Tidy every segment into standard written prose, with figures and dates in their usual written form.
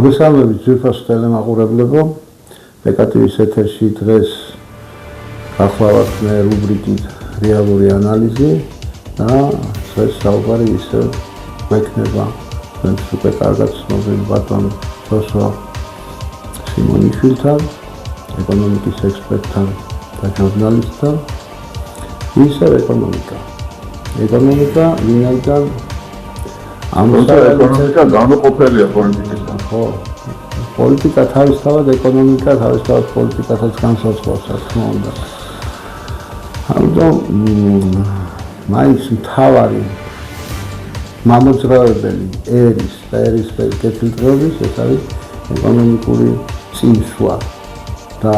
მოგესალმებით ძვირფას ტელემაყურებლებო. ბეკატივის ეთერში დღეს გახლავართ მე რუბრიკით რეალური ანალიზი და დღეს საუბარი ისევ გვექნება ჩვენს უკვე კარგად ცნობილ ბატონ ჯოსვა სიმონიშვილთან, ეკონომიკის ექსპერტთან და ჟურნალისტთან. ისევ ეკონომიკა, ვინაიდან ეკონომიკა გამოყოფილია პოლიტიკისგან. ხო, პოლიტიკა თავისთავად ეკონომიკა, თავისთავად პოლიტიკასაც განსაზღვრავს, რა თქმა უნდა. ამიტომ მაინც მთავარი მამოძრავებელი ერის და ერისფერი კეთილდღეობის ეს არის ეკონომიკური წინსვლა და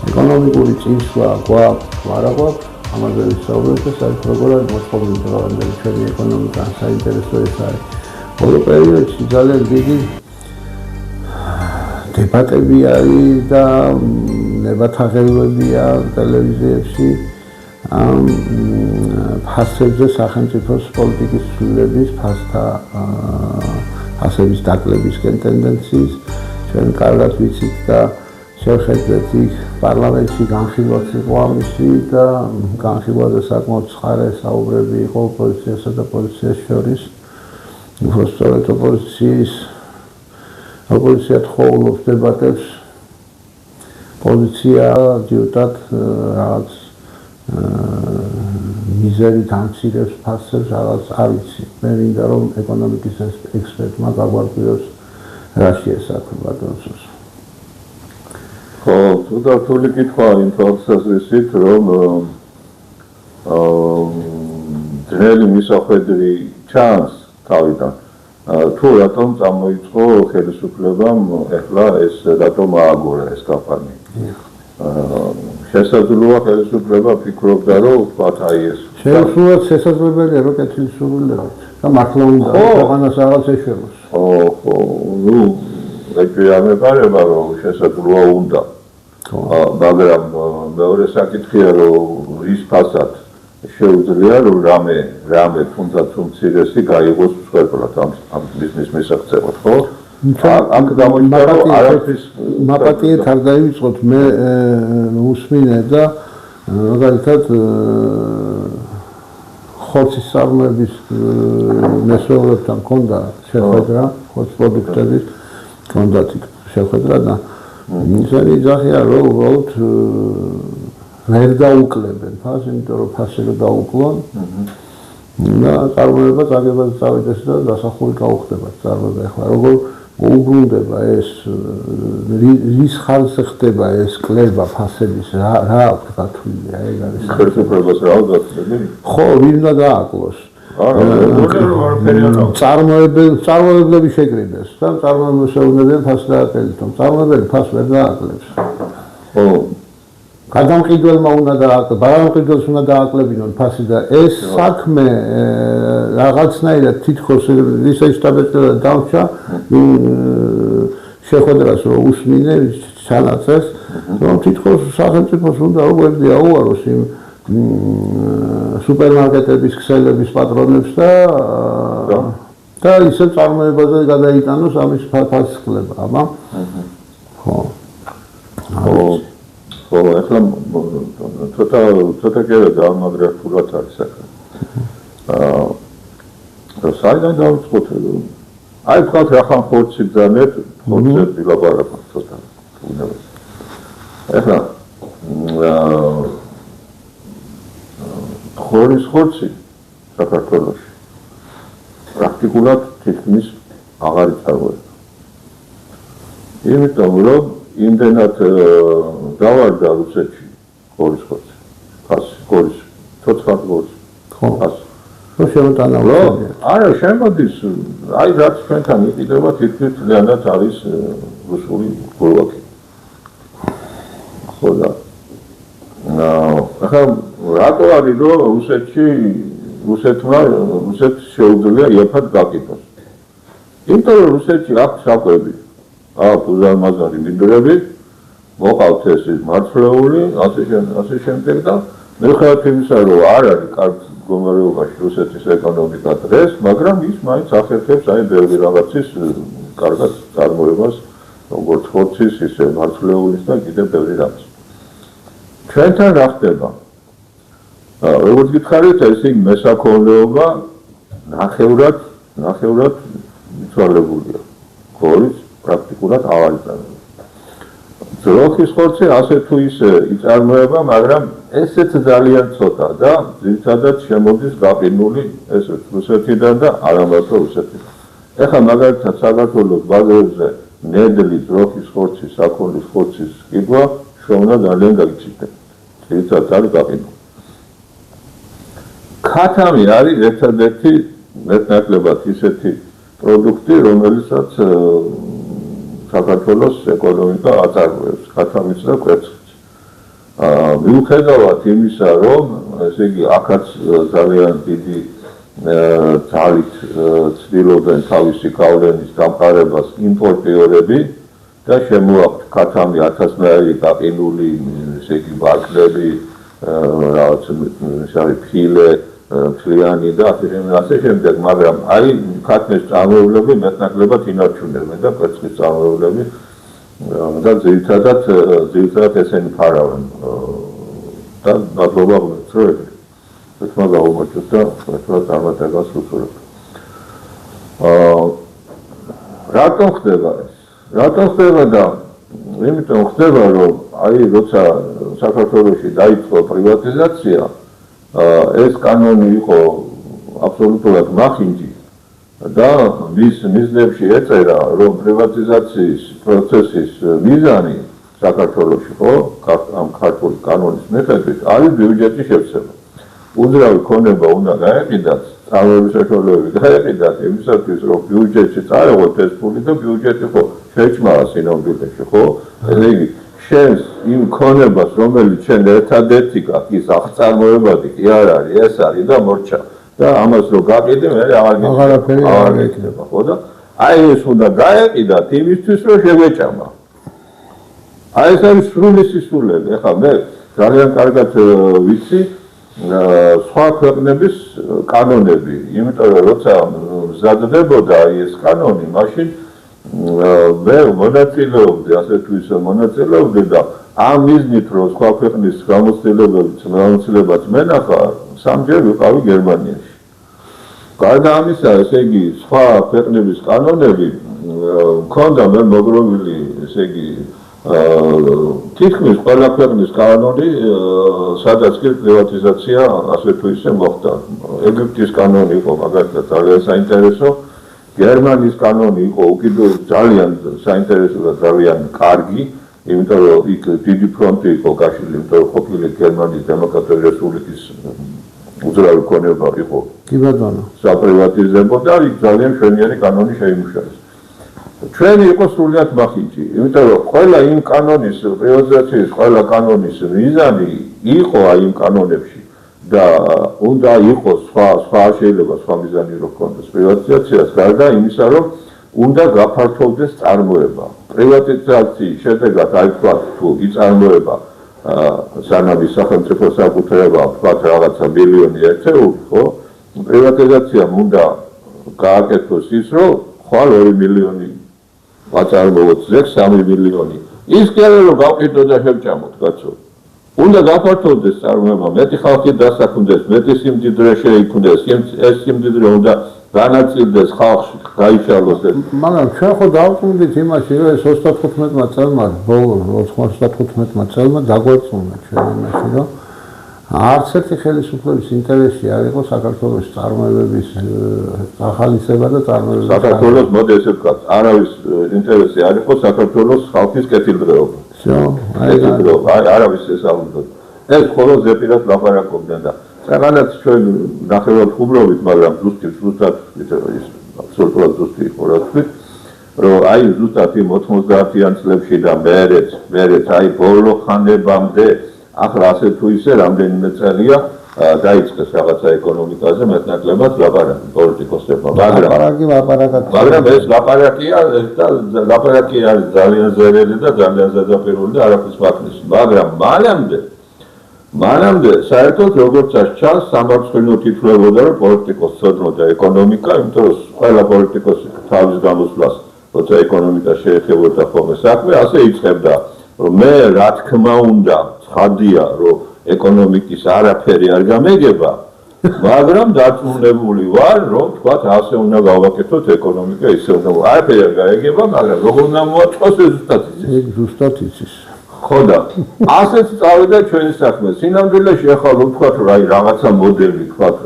ეკონომიკური წინსვლა გვაქვს, არა გვაქვს, ამაზე ვისაუბრებთ და საერთოდ როგორ არის მოწყობილი დღევანდელი ჩვენი ეკონომიკა, საინტერესო ეს არის. ბოლო პერიოდში ძალიან დიდი დებატები არის და ნებათაღელვებია ტელევიზიებში ამ ფასებზე სახელმწიფოს პოლიტიკის ცვლილების ფასების დაკლებისკენ ტენდენციის ჩვენ კარგად ვიცით და შევხედეთ იქ პარლამენტში განხილვაც იყო ამისი და განხილვაზე საკმაოდ ცხარე საუბრები იყო ოპოზიციასა და პოზიციას შორის. უბრალოდ ოპოზიცია თხოვლობს დებატებს, პოზიცია ჯერჯერობით რაღაც მიზერით ამცირებს ფასებს, რაღაც არ ვიცი. მე მინდა რომ ეკონომიკის ექსპერტმა გაგვარკვიოს რა შეესაბამება ბატონს. ხო, თუნდაც კითხვა იმ თვალსაზრისით, რომ ძნელი მისახვედრი ჩანს თავიდან. თუ რატომ წამოიწყო ხელისუფლებამ ეხლა ეს რატომ ააგორა ეს კამპანია? შესაძლოა ხელისუფლება ფიქრობდა რომ ვთქვათ აი ეს შეუძლოა შესაძლებელია რომ კეთილსურვილება და მართლა უნდა ქვეყანას რაღაც ეშვებოს. ხო, ნუ ეკვიამება რომ შესაძლოა უნდა. მაგრამ მეორე საკითხია რომ ის ფასად შეუძლია რომ რამე თუნდაც უმცირესი გაიღოს მსხვერპლად ამ ბიზნეს მისაღწევად, ხო? აქ გამოიჩინა რომ არაფრის მაპატიეთ არ დაივიწყოთ, მე უსმინე და მაგალითად ხორცის წარმოების მესვეულებთან მქონდა შეხვედრა, ხორცის პროდუქტების მქონდათ შეხვედრა და ისინი იძახიან რომ უბრალოდ ვერ დაუკლებენ ფასს, იმიტომ რომ ფასი რო დაუკლონ და წარმოება წაგებაზე წავიდეს და დასახული გაუხდება წარმოება. ეხლა როგორ უბრუნდება ეს რის ხარჯზე ხდება ეს კლება ფასების რა აქვს გათვლილი ეგ არის ხელისუფლებას რა აქვს გათვლილი? ხო, ვინ უნდა დააკლოს? წარმოებლები შეკრიბეს და წარმოებლებს შეუძლებენ ფასს დააკლებითონ. წარმოებელი ფასს ვერ დააკლებს. ხო. გადამყიდველმა უნდა დააკლებს, ბარამყიდველს უნდა დააკლებინონ ფასი და ეს საქმე რაღაცნაირად თითქოს ისე შტაბეჭდილად დამრჩა შეხვედრას რომ უსმინე ჩანაწეს რომ თითქოს სახელმწიფოს უნდა უგვერდი აუაროს იმ სუპერმარკეტების ქსელების პატრონებს და ისე წარმოებაზე გადაიტანოს ამის ფასის კლება. აბა ხო, ეხლა ცოტა კიდევ დამაგრაფულად არის საქმე. საიდან დავიწყოთ? აი ვთქვათ ახლა ხორცი ბრძანეთ, ხორცზე ვილაპარაკოთ ცოტა. ეხლა ხორცი საქართველოში პრაქტიკულად თითქმის აღარ იწარმოება. იმიტომ რომ იმდენად დავარდა რუსეთში ხორცი, ხორცი, ცოცხალ ხორცი. ხო. რო შემოტანაურებია. არა, შემოდის, აი რაც ჩვენთან იყიდება თითქმის ძალიანად არის რუსული გულვაკი. ხო და ახლა რატო არის რომ რუსეთს შეუძლია იაფად გაკითხოს? იმიტომ რომ რუსეთში აქვს საკვები. აქვს უზარმაზარი მინდვრები, მოყავთ ეს მარცვლეული, ასე შემდეგ და მიუხედავად იმისა, რომ არ არის კარგ მდგომარეობაში რუსეთის ეკონომიკა დღეს, მაგრამ ის მაინც ახერხებს აი ბევრი რაღაცის კარგად წარმოებას, როგორც ხორცის, ისე მარცვლეულის და კიდევ ბევრი რამის. ჩვენთან რა ხდება? როგორც გითხარით, ეს იქ მესაქონლეობა ნახევრად მიცვალებულია. ხორცი პრაქტიკულად აღარ იწარმოება. ძროხის ხორცი ასე თუ ისე იწარმოება, მაგრამ ესეც ძალიან ცოტა და ძირითადად შემოდის გაყინული ესე რუსეთიდან და არა მარტო რუსეთიდან. ეხლა მაგალითად საქართველოს ბაზარზე ნედლი ძროხის ხორცის, საქონლის ხორცის ყიდვა შოვნა ძალიან გაგიჩნდება. ძირითადად არის გაყინული. ქათამი არის ერთადერთი მეტნაკლებად ისეთი პროდუქტი, რომელსაც საქართველოს ეკონომიკა აწარმოებს, ქათამიც და კვერცხიც. მიუხედავად იმისა, რომ ესე იგი აქაც ძალიან დიდი ძალით ცდილობენ თავისი გავლენის დამყარებას იმპორტიორები და შემოაქვთ ქათამი 1000-ნაირი გაყინული, ესე იგი ბარკლები, რაღაც ფილე, მთლიანი და ასე შემდეგ, მაგრამ აი ქათმის წარმოებლები მეტნაკლებად ინარჩუნებენ და კვერცხის წარმოებლები და ძირითადად ესენი ფარავენ და მადლობა გულწრფელი. თქმა გაუმოჩოთ და ერთად წარმატებას ვუწურებთ. რატომ ხდება ეს? რატომ ხდება და იმიტომ ხდება, რომ აი როცა საქართველოში დაიწყო პრივატიზაცია, ეს კანონი იყო აბსოლუტურად მახინჯი და მის მიზნებში ეწერა, რომ პრივატიზაციის პროცესის მიზანი საქართველოში ხო, ამ ქართული კანონის მიხედვით არის ბიუჯეტის შევსება. უძრავი ქონება უნდა გაეყიდათ, წარმოების საშუალებები გაეყიდათ იმისათვის, რომ ბიუჯეტში წაეღოთ ეს ფული და ბიუჯეტი ხო შეჭმარა სინამდვილეში, ხო? ესე იგი შენს იმ ქონებას, რომელიც შენ ერთადერთი ის აღწარმოებადი კი არ არის, ეს არის და მორჩა. და ამას რო გაყიდე, მე აღარაფერი არ იქნება, ხო და აი ეს უნდა გაეყიდათ იმისთვის, რომ შევეჭამა. აი ეს არის სრული სისულელე. ეხლა მე ძალიან კარგად ვიცი სხვა ქვეყნების კანონები, იმიტომ რომ როცა მზადდებოდა ეს კანონი, მაშინ მე მონაწილეობდი, ასე თუ ისე მონაწილეობდი და ამ მიზნით, რომ სხვა ქვეყნის გამოცდილებაც მენახა, სამჯერ ვიყავი გერმანიაში. გარდა ამისა, ესე იგი, სხვა ქვეყნების კანონები მქონდა მე მოგროვილი, ესე იგი, თითქმის ყველა ქვეყნის კანონი, სადაც კი პრივატიზაცია ასე თუ ისე მოხდა. ეგვიპტის კანონი იყო მაგალითად ძალიან საინტერესო, გერმანიის კანონი იყო უკიდურესად ძალიან საინტერესო და ძალიან კარგი, იმიტომ რომ იქ დიდი ფრონტი იყო გაშლილი, იმიტომ რომ ყოფილი გერმანიის დემოკრატიული რესპუბლიკის უძრავი ქონება იყო. კი ბატონო. საპრივატიზებო და იქ ძალიან მშვენიერი კანონი შეიმუშავეს. ჩვენი იყო სრულიად მახინჯი, იმიტომ რომ ყველა იმ კანონის, პრივატიზაციის ყველა კანონის მიზანი იყო აი იმ კანონებში და უნდა იყოს სხვა შეიძლება სხვა მიზანი რო ჰქონდეს პრივატიზაციას, გარდა იმისა, რომ უნდა გაფართოვდეს წარმოება. პრივატიზაციის შედეგად აი თქვა თუ იწარმოება სანამ სახელმწიფო საკუთრება თქვა რაღაცა მილიონი ერთეული, ხო? პრივატიზაციამ უნდა გააკეთოს ის, რომ ხვალ 2 მილიონი ვაწარმოოთ ზეგ 3 მილიონი. ის კი არა რომ გავყიდო და შევჭამოთ, კაცო. უნდა გაფართოვდეს წარმოება, მეტი ხალხი დასაქმდეს, მეტი სიმდიდრე შეიქმნეს, ეს სიმდიდრე უნდა განაწილდეს ხალხში, გაიშალოს. მაგრამ ჩვენ ხო დავწუნდით იმაში, რომ ეს 35 წელმა, ბოლო 95 წელმა დაგვერწმუნა ჩვენ იმაში, რომ არც ერთი ხელისუფლების ინტერესი არ იყო საქართველოს წარმოებების ახალისება და წარმოების. საქართველოს მოდი ესე ვთქვათ, არავის ინტერესი არ იყო საქართველოს ხალხის კეთილდღეობა. არავის ეს არ უნდა. ეს მხოლოდ ზეპირად ლაპარაკობდნენ და რაღაცა ჩვენ ნახევარ ხუმრობით, მაგრამ ზუსტად აბსოლუტურად ზუსტი იყო რა თქვით, რომ აი ზუსტად იმ 90-იან წლებში და მერეც აი ბოლო ხანებამდე ახლა ასე თუ ისე რამდენიმე წელია დაიწყეს რაღაცა ეკონომიკაზე მეტნაკლებად ლაპარაკი პოლიტიკოსებმა, მაგრამ ეს ლაპარაკია და ლაპარაკი არის ძალიან ზერელი და ძალიან ზედაპირული და არაფერს მაქნის, მაგრამ მანამდე საერთოდ როგორც ჩანს სამართლიანად ითვლებოდა, რომ პოლიტიკოს ცოდნოდა ეკონომიკა, იმიტომ რომ ყველა პოლიტიკოსი თავის გამოსვლას როცა ეკონომიკა შეეხებოდა ხოლმე საქმე, ასე იწყებდა, რომ მე რა თქმა უნდა, ცხადია, რომ ეკონომიკის არაფერი არ გამეგება, მაგრამ დარწმუნებული ვარ, რომ თქვა ასე უნდა გავაკეთოთ ეკონომიკა, ისე უნდა არაფერი არ გაეგება, მაგრამ როგორ უნდა მოაწყოს ეს ზუსტად იცის. ეგ ზუსტად იცის. ხო და ასეც წავიდა ჩვენი საქმე. სინამდვილეში ახლა რომ ვთქვათ, რომ აი რაღაცა მოდელი, ვთქვათ,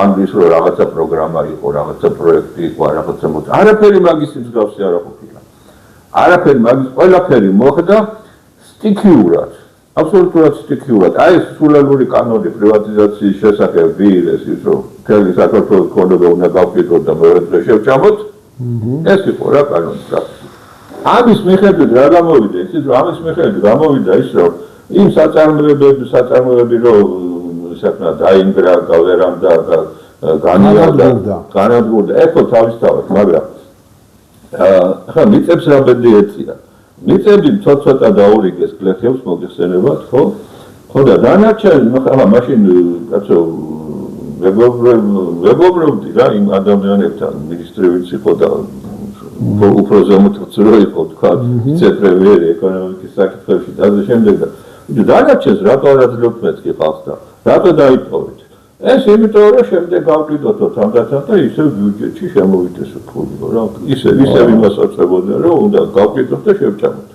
ანგლის რომ რაღაცა პროგრამა იყო, რაღაცა პროექტი იყო, რაღაცა არაფერი მაგის მსგავსი არ ყოფილა. არაფერი მაგის ყველაფერი მოხდა სტიქიურად. აბსოლუტურად სტიქიურად. აი ეს სულელური კანონი პრივატიზაციის შესახებ ვიილეს ის რომ მთელი საქართველოს ქონება უნდა გავყიდოთ და მეორე დღე შევჭამოთ. ეს იყო რა კანონი პრაქტიკულად. ამის მიხედვით რა გამოვიდა იცით რომ ამის მიხედვით გამოვიდა ის რომ იმ საწარმოები რომ საქმე დაინგრა გავერამდა და განადგურდა ეხო თავისთავად მაგრამ ახლა მიწებს რა ბედი ეწია მიწები ცოტა დაურიგეს გლეხებს მოგეხსენებათ ხო და დანარჩენი ახლა მაშინ კაცო ვეგობრებდი რა იმ ადამიანებთან მინისტრი ვინც იყო და უფრო ზემოთ წრო იყო თქვა ცეტრევერი ეკონომიკის საკითხებში და ასე შემდეგ და დანარჩენს რატო არ აძლევთ მეთქი ხალხს და რატო დაიტოვეთ ეს იმიტომ რომ შემდეგ გავყიდოთ თანდათან და ისე ბიუჯეტში შემოვიდეს ფული რა ისე იმას აწევოდა რომ უნდა გავყიდოთ და შევჭამოთ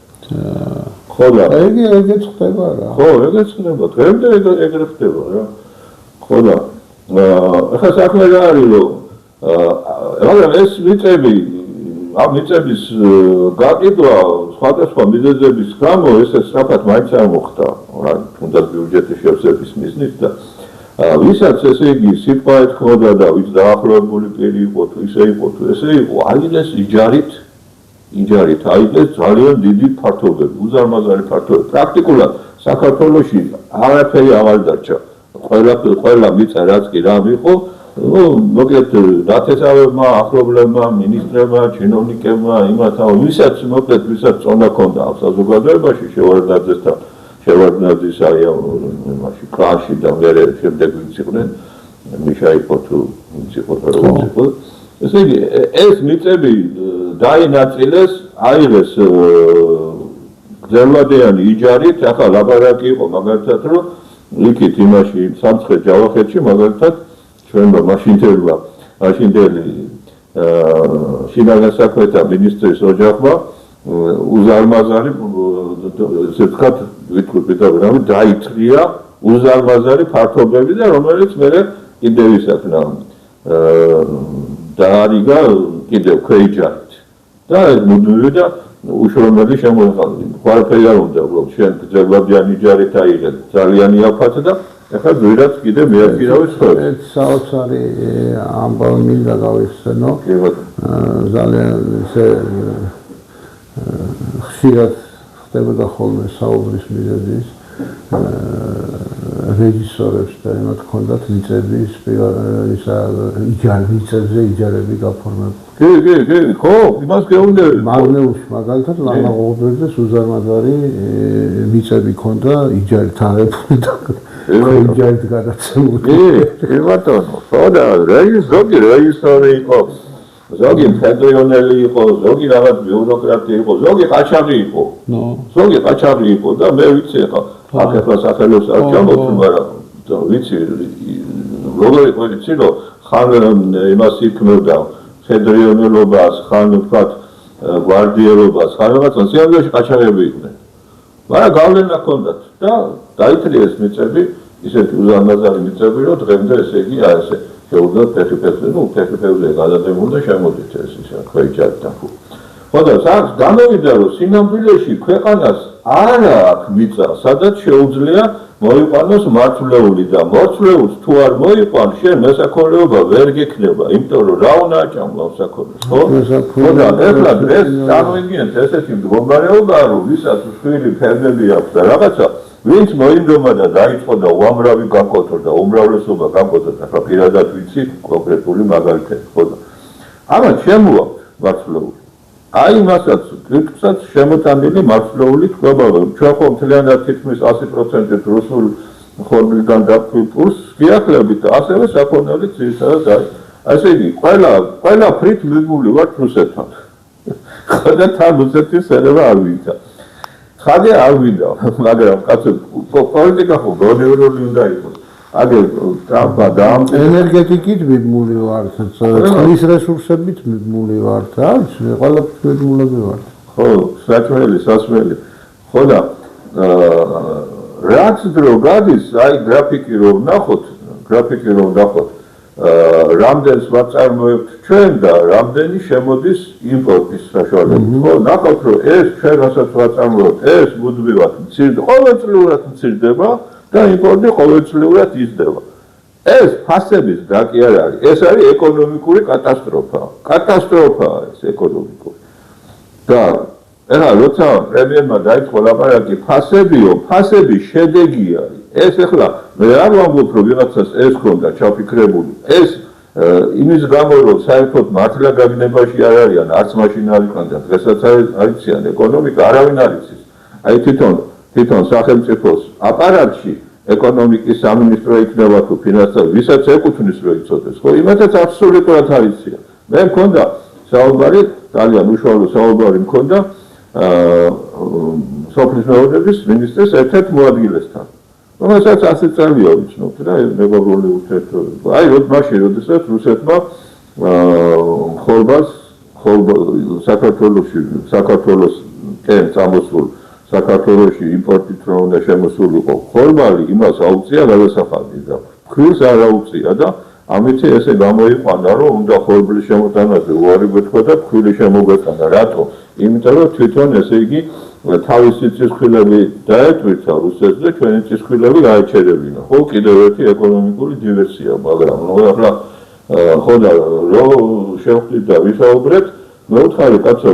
ხო და ეგეც ხდება რა ხო ეგეც ხდება დღემდე ეგრე ხდება რა ხო და ახლა საქმე რა არის რომ მაგრამ ეს მიწები ამ მიწების გაყიდვა სხვადასხვა მიზეზების გამო ესე სწრაფად მაინც არ მოხდა რა თუნდაც ბიუჯეტის შევსების მიზნით და ვისაც ესე იგი სიტყვა ეთქოდა და ვიც დაახლოებული პირი იყო თუ ისე იყო თუ ესე იყო აიღეს იჯარით აიღეს ძალიან დიდი ფართობები უზარმაზარი ფართობები პრაქტიკულად საქართველოში არაფერი აღარ დარჩა ყველა მიწა რაც კი რამ იყო მოკლედ დაწესავებმა ახლობლებმა მინისტრებმა ჩინოვნიკებმა იმათა ვისაც მოკლედ ვისაც წონა ჰქონდა ამ საზოგადოებაში შევარდნაძესთან შევარდნაძის აი მაშინ კლასში და მერე შემდეგ ვინც იყვნენ მიშა იყო თუ ვინც იყო როგორ იყო ესე იგი ეს მიწები დაინაწილეს აიღეს გრძელვადიანი იჯარით ახლა ლაბარაკი იყო მაგალითად რომ იქით იმაში სამცხე ჯავახეთში მაგალითად ჩვენმა მაშინდელმა შინაგან საქმეთა მინისტრის ოჯახმა უზარმაზარი ესე ვთქვათ ვიტყვი დაიწრია უზარმაზარი ფართობები და რომელიც მერე კიდევ ისაქნა დაარიგა კიდევ ქვეიჯარით და მუდმივი და უშრომელი შემოეყალიბა ყველაფერი არ უნდა უბრალოდ შენ გრძელვადიანი ჯარით აიღეთ ძალიან იაფად და ახლა ვერაც კიდე მეაქირავეს ხოლმე. ეს საოცარი ამბავი მინდა გავიხსენო. ძალიან ესე ხშირად ხდებოდა ხოლმე საუბრის მიზეზის რეჟისორებს და იმათ ჰქონდათ მიწების მიწებზე იჯარები გაფორმებული. კი, ხო, იმას გეუბნები. მაგნეულში მაგალითად ლამაღობებზე უზარმაზარი მიწები ჰქონდა იჯარით აღებული და იჯარით გადაცემული. კი, ბატონო. ხო და ზოგი რეჟისორი იყო. ზოგი მხედრიონელი იყო, ზოგი რაღაც ბიუროკრატი იყო, ზოგი ყაჩაღი იყო. ზოგი ყაჩაღი იყო და მე ვიცი ახლა სახელოს არ ჩამოვთ, მაგრამ ვიცი როგორ იყო იცი რომ ხან იმას იქმნებდა მხედრიონელობას, ხან ვთქვათ გვარდიელობას, ხან რაღაცა სიამოვნებაში ყაჩაღები იყვნენ. მაგრამ გავლენა ჰქონდათ და დაითრიეს მიწები, ისეთი უზარმაზარი მიწები, რომ დღემდე ესე იგი ასე შეუძლოთ ფეხი-ფეხზე გადადებულ და შემოდით ეს ქვეიჯარიდან. ხო და გამოვიდა რომ სინამდვილეში ქვეყანას არ აქვს მიწა, სადაც შეუძლია მოიყვანოს მარცვლეული და მორცვლეულს თუ არ მოიყვან, შენ მესაქონლეობა ვერ გექნება, იმიტომ რომ რა უნდა აჭამო საკონლებს, ხო? ხო და ეხლა დღეს წარმოიდგინეთ ესეთი მდგომარეობა, რომ ვისაც შვილი ფერმები აქვს და რაღაცა ვინც მოინდომა და დაიწყო და უამრავი გაკოთო და უმრავლესობა გაკოთო და ახლა პირადად ვიცი კონკრეტული მაგალითები, ხო და ამათ შემოაქვს მარცვლეული. აი მასაც კრიტიკსაც შემოტანილი მარცვლეული თქვა, რომ ჩვენ ხომ მთლიანად თითქმის 100% რუსულ ხორმლიდან დაგვი პურს გიახლებით, ასევე საქონელი ძირითადად აი ასე იგი ყველა ფრით მიგული ვართ რუსეთთან. ხოდა თან რუსეთის ერება არ ვიდა. ხადი არ ვიდა, მაგრამ კაცო პოლიტიკა ხო გონევრული უნდა იყოს. აგე ტრამპა ენერგეტიკით მიბმული ვართ, წყლის რესურსებით მიბმული ვართ, არის ყველაფერს მიბმულები ვართ. ხო, სასმელი. ხოდა რაც დრო გადის, აი გრაფიკი რომ ნახოთ, რამდენს ვაწარმოებთ ჩვენ და რამდენი შემოდის იმპორტის საშუალებით. ხო, ნახოთ რომ ეს ჩვენ რასაც ვაწარმოებთ, ეს მუდმივად ყოველწლიურად მცირდება და იმპორტი ყოველწლიურად იზრდება. ეს ფასების და კი არ არის, ეს არის ეკონომიკური კატასტროფა. კატასტროფაა ეს ეკონომიკური. და ეხლა როცა პრემიერმა დაიწყო ლაპარაკი ფასები შედეგი არის. ეს ეხლა მე არ ვამბობ რომ ვიღაცას ეს ქონდა ჩაფიქრებული. ეს იმის გამო რომ საერთოდ მართლა გაგნებაში არ არიან, არც მაშინ არ იყვნენ და დღესაც არიციან ეკონომიკა არავინ არ იცის. აი თვითონ სახელმწიფოს აპარატში ეკონომიკის სამინისტრო იქნება თუ ფინანსთა ვისაც ეკუთვნის რომ იცოდეს, ხო, იმათაც აბსოლუტურად არ იციან. მე მქონდა საუბარი, ძალიან უშუალო საუბარი მქონდა სოფლის მეურნეობის მინისტრის ერთ-ერთ მოადგილესთან. რომელსაც 100 წელია ვიცნობთ და მეგობრული ურთიერთობები. აი მაშინ როდესაც რუსეთმა ხორბალს საქართველოს კენ წამოსულ საქართველოში იმპორტით რომ უნდა შემოსულიყო ხორბალი იმას აუწია გადასახადის და ფქვილს არ აუწია და ამით ესე გამოიყვანა რომ უნდა ხორბლის შემოტანაზე უარი გვეთქვა და ფქვილი შემოგვეტანა. რატო? იმიტომ რომ თვითონ ესე იგი თავისი ცისხლები დაეტვირთა რუსეთს და ჩვენი ცისხლები გაეჩერებინა. ხო, კიდევ ერთი ეკონომიკური დივერსია, მაგრამ ახლა ხო და რომ შევხვდით და ვისაუბრეთ, მე ვთხარი კაცო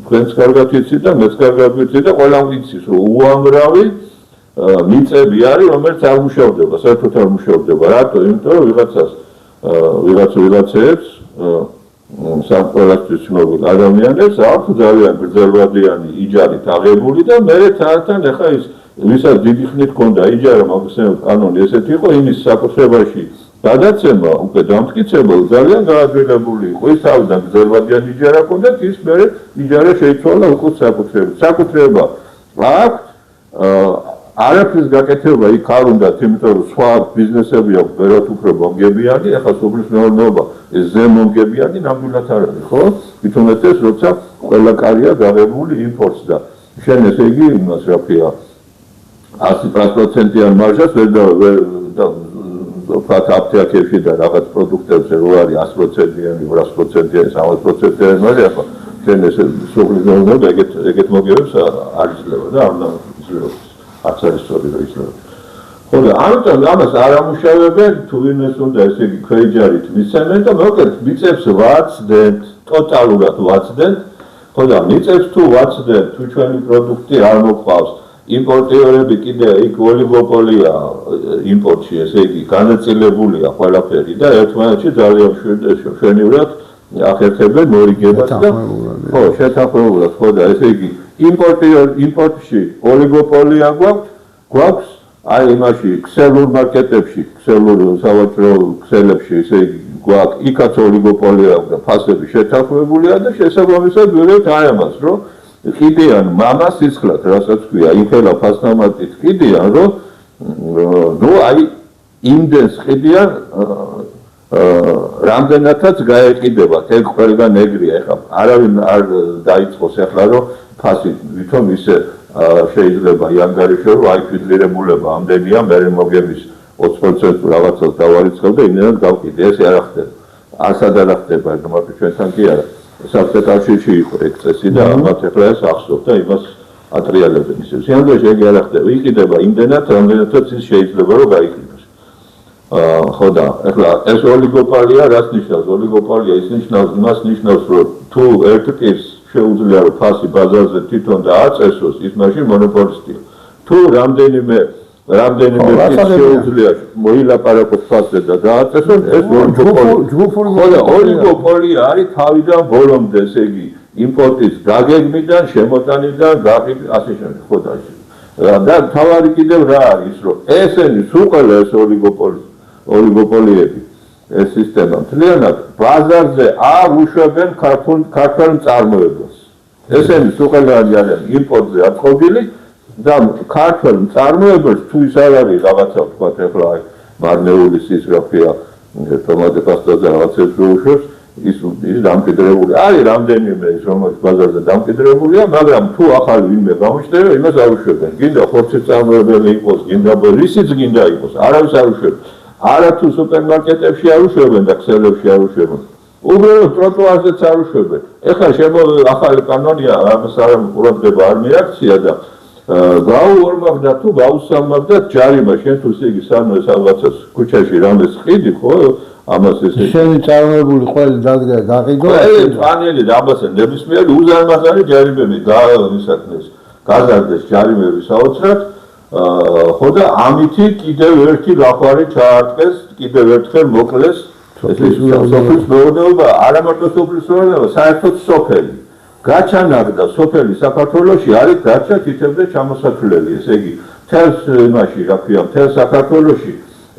თქვენც კარგად იცით და მეც კარგად ვიცით და ყველამ იცის რომ უამრავი მიწები არის რომელიც არ მუშავდება, საერთოდ არ მუშავდება. რატო? იმიტომ რომ ვიღაცებს სამყაროსთვის ცნობილ ადამიანებს აქვს ძალიან გრძელვადიანი იჯარით აღებული და მე თან ახლა ის ვისაც დიდი ხნით ჰქონდა იჯარა მაგისტრატის კანონი ესეთი იყო იმის საკუთრებაში გადაცემა უკვე დამტკიცებულ ძალიან გაადვილებული იყო ის თავიდან გრძელვადიანი იჯარა ჰქონდა ის მე იჯარა შეიცვალა უკვე საკუთრება აქვს არაფრის გაკეთება იქ არ უნდათ, იმიტომ რომ სხვა ბიზნესები აქვს ბევრად უფრო მომგებიანი, ახლა სოფლის მეურნეობა ეს ზემომგებიანი ნამდვილად არ არის, ხო? თვითონაც როცა ყველა კარია გაღებული იმპორტს და შენ ესე იგი იმას რა ქვია 100%-იან მარჟას ვერ ვთქვათ აფთიაქებში და რაღაც პროდუქტებზე რო არის 100%-იანი, 200%-იანი, 300%-იანი მარჟა, ხო? შენ ესე სოფლის მეურნეობა ეგეთ მოგებებს არ იძლევა და არ უნდა იძლევა. არც არის სწორი რომ იძლევა. ხო და ამიტომ ამას არ ამუშავებენ თუ ვინმეს უნდა ესე იგი ქვეჯარით მისცემენ და მოკლედ მიწებს ვაცდენთ, ტოტალურად ვაცდენთ. ხო და მიწებს თუ ვაცდენთ, თუ ჩვენი პროდუქტი არ მოყავს, იმპორტიორები კიდე იქ ოლიგოპოლია იმპორტში, ესე იგი განაწილებულია ყველაფერი და ერთმანეთში ძალიან მშვენივრად ახერხებენ მორიგებას და ხო, შეთანხმებულად, ხო და ესე იგი იმპორტში ოლიგოპოლია გვაქვს აი იმაში ქსელურ მარკეტებში, ქსელურ სავაჭრო ქსელებში, ესე იგი გვაქვს იქაც ოლიგოპოლია და ფასები შეთანხმებულია და შესაბამისად ვიღებთ აი ამას, რომ ყიდიან მამას სისხლად, რასაც ქვია, იმხელა ფასნამატით ყიდიან, რომ ნუ აი იმდენს ყიდიან რამდენადაც გაეყიდებათ, ეგ ყველგან ეგრეა, ეხლა არავინ არ დაიწყოს ეხლა რომ ფასი ვითომ ისე შეიძლება იანგარიშო რომ აი ფიდლირებულება ამდენია მე მოგების 20% რაღაცას დავარიცხებ და იმენად გავყიდე, ესე არ ხდება. არცად არ ხდება, მაგრამ ჩვენთან კი არა. საბჭოთაშიში იყო ეგ წესი და ამათ ეხლა ეს ახსოვთ და იმას ატრიალებენ ისე. სიამოვნებაში ეგ არ ხდება, იყიდება იმდენად, რამდენადაც ის შეიძლება რომ გაიყიდოს. ხო და ეხლა ეს ოლიგოპოლია რას ნიშნავს? ოლიგოპოლია ის ნიშნავს იმას ნიშნავს რომ თუ ერთ პირს შეუძლია რომ ფასი ბაზარზე თვითონ დააწესოს, ის მაშინ მონოპოლისტია. თუ რამდენიმე პირს შეუძლია მოილაპარაკოს ფასზე და დააწესოს, ეს ოლიგოპოლია არის თავიდან ბოლომდე, ესე იგი იმპორტის გაგეგმიდან, შემოტანიდან, გაყიდვიდან, ასე შემდეგ. ხო და თავარი კიდევ რა არის, რომ ესენი სულ ყველა ეს ოლიგოპოლიები ეს სისტემა მთლიანად ბაზარზე არ უშვებენ ქართულ მწარმოებელს. ესენი სუყელანი არიან იმპორტზე აწყობილი და ქართულ მწარმოებელს თუ ის არ არის რაღაცა ვთქვათ ახლა მარნეულის ის რაფია ტომატე პასტაზე რაღაცებს უშვებს ის დამკვიდრებული არის რამდენიმე ის რომელიც ბაზარზე დამკვიდრებულია მაგრამ თუ ახალი ვინმე გამოჩნდება იმას არ უშვებენ გინდა ხორცის მწარმოებელი იყოს გინდა რისიც გინდა იყოს არავის არ უშვებს არა თუ სუპერმარკეტებში არ უშვებენ და ქსელებში არ უშვებენ უბრალოდ ტროტუარზეც არ უშვებენ ეხლა ახალი კანონია ამას არ ყურადღება არ მიაქცია და გაუორმაგ და თუ გაუსამაგ და ჯარიმა შენ თუ ისე იგი სანო ეს რაღაცას ქუჩაში რამეს ხიდი ხო ამას ესე შენი წარმოებული ყველი დადგა გაყიდო ყველი ფანელი და ამას ნებისმიერი უზარმაზარი ჯარიმები ისაკნეს გაზარდეს ჯარიმები საოცრად ხო და ამითი კიდევ ერთი გაყვარი ჩაარტყეს კიდევ ერთხელ მოკლეს სოფლის მეურნეობა არა მარტო სოფლის მეურნეობა საერთოდ სოფელი გაჩანაგდა სოფელი საქართველოში არის გარჩა თითებზე ჩამოსათვლელი ესე იგი თელს იმაში რა ქვია თელ საქართველოში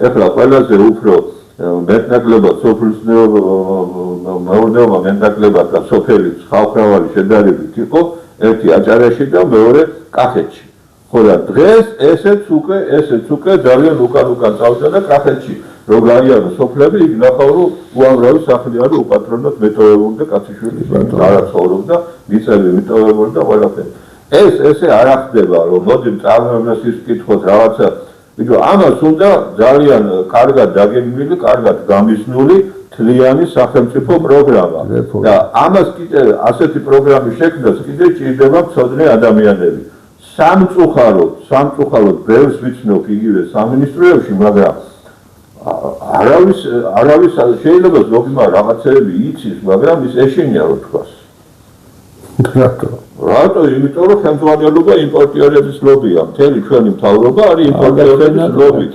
ეხლა ყველაზე უფრო მეტნაკლებად სოფლის მეურნეობა მეტნაკლებად და სოფელი ხალხმრავალი შედარებით იყო ერთი აჭარაში და მეორე კახეთში ხო და დღეს ესეც უკვე ძალიან უკან წავიდა და კახეთში რო გაიარო სოფლები იქ ნახავ რომ უამრავი სახლი არის უპატრონოდ მეტოვებული და კაციშვილი არა ცხოვრობდა მიწები მეტოვებული და ყველაფერი ესე არ ახდება რომ მოდი წარმოებას ის კითხოთ რაღაცა ბიჭო ამას უნდა ძალიან კარგად დაგეგმილი კარგად გამიზნული თლიანი სახელმწიფო პროგრამა და ამას კიდე ასეთი პროგრამის შექმნას კიდე ჭირდება მცოდნე ადამიანები სამწუხაროდ ბევრს ვიცნობ იგივე სამინისტროებში მაგრამ არავის შეიძლება ზოგმა რაღაცები იცის მაგრამ ის ეშინია რო თქვას რატო იმიტომ რომ ხელმძღვანელობა იმპორტიორების ლობია მთელი ჩვენი მთავრობა არის იმპორტიორების ლობი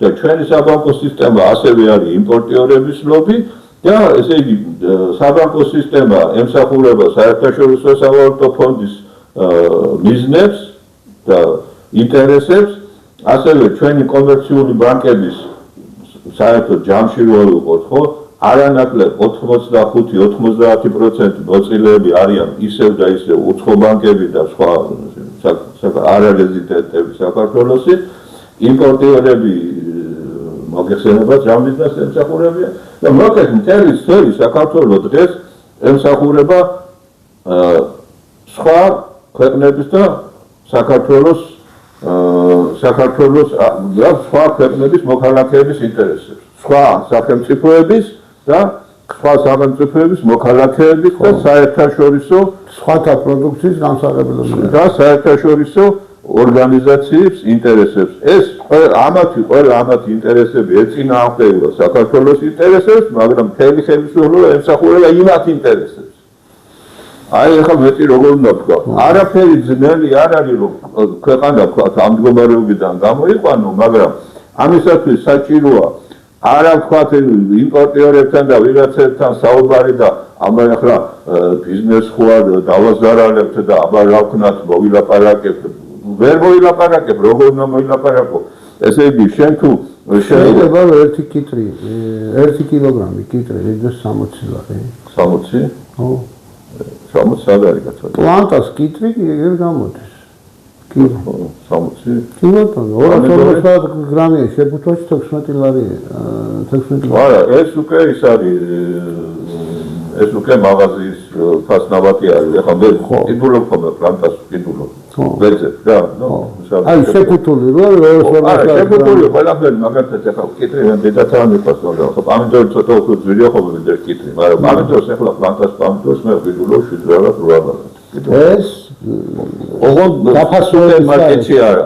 და ჩვენი საბანკო სისტემა ასევე არის იმპორტიორების ლობი და ესე იგი საბანკო სისტემა ემსახურება საერთაშორისო სავალუტო ფონდის მიზნებს და ინტერესებს ასევე ჩვენი კომერციული ბანკების საერთოდ ჯამში რო ვიყოთ ხო არანაკლებ 85-90% მოწყილეები არიან ისევ და ისევ უცხო ბანკები და სხვა არარეზიდენტები საქართველოში იმპორტიორები მოგეხსენებათ ჯამბიზნეს ემსახურებიან და მოკლედ მთელი სფერი საქართველოს დღეს ემსახურება სხვა ქვეყნების და საქართველოს სხვა ქვეყნების მოქალაქეების ინტერესებს სხვა სახელმწიფოების და სხვა სახელმწიფოების მოქალაქეების და საერთაშორისო სხვათა პროდუქციის გამსაღებელობის და საერთაშორისო ორგანიზაციების ინტერესებს ეს ყველა ამათი ინტერესები ეწინააღმდეგება საქართველოს ინტერესებს მაგრამ მთელი ხელისუფლება ემსახურება იმათ ინტერესებს აი ახლა მეტი როგორ უნდა ვთქვა არაფერი ძნელი არ არის რომ ქვეყანა ამ მდგომარეობიდან გამოიყვანო მაგრამ ამისათვის საჭიროა არა ვთქვათ იმპორტიორებთან და ვიღაცებთან საუბარი და აბა ახლა ბიზნეს ხوار დავაზარალებთ და აბა რა ვქნათ მოვილაპარაკებთ ვერ მოვილაპარაკებ როგორ უნდა მოვილაპარაკო ესე იგი შენ თუ შეიძლება 1 კიტრი 1 კილოგრამი კიტრი ის 60 ლარი 60 ხო 60 სადარი კაცო პლანტას კიტრი ვერ გამოდის კილო 60 კილოტონი 250 გრამია შეფუთოში 16 ლარი 16 ლარი არა ეს უკვე ის არის ეს უკვე მაღაზიის ფასნავატი არის ახლა მე კიდულობ ხოლმე პლანტას კიდულობ ვეძებ რა ნო აი შეფუთული რა არა შეფუთული ყველაფერი მაგათაც ახლა კიტრი დედათან იყოს რა ხო პამიდორი ცოტა უფრო ძვირია ხოლმე და კიტრი მაგრამ პამიდორს ახლა პლანტას პამიდორს მე ვიდულობ 7 ლარად ეს ოღონდ დაფასული მარკეტი არა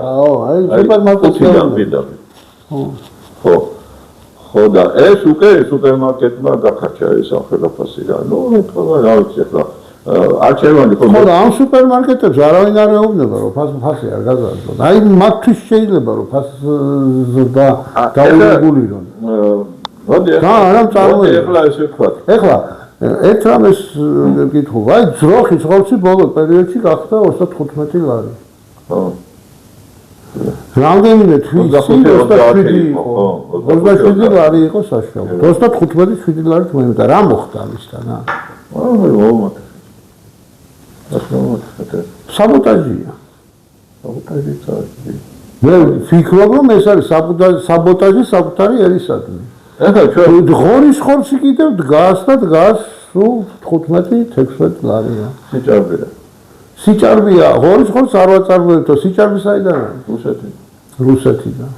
აი სუპერმარკეტში ხო და ეს უკვე სუპერმარკეტმა დაქარჩა ეს ახალაფასი რა ნუ თქვა რა ვიცი ახლა არჩევანი ხო და ამ სუპერმარკეტებს არავინ არ ეუბნება რომ ფასი არ გაზარდონ აი მათთვის შეიძლება რომ ფასი დაულებულირონ მოდი არა წარმოიდგინე ახლა ესე ვთქვა ეხლა ერთ რამეს გითხო აი ძროხის ხორცი ბოლო პერიოდში გახდა 35 ლარი ხო რამდენიმე თვის 27 იყო. 27 ლარი იყო საშუალო. 35 ლარი მოიმეტა. რა მოხდა ამისთან? საბოტაჟია. მე ვფიქრობ, რომ ეს არის საბოტაჟი საკუთარი ერისადმი. ეხლა ჩვენ ღორის ხორცი კიდევ დგას და დგას სულ 15-16 ლარია. სიჭარბია, ღორის ხორცს არ ვაწარმოებთ, სიჭარბი საიდან არის? რუსეთიდან.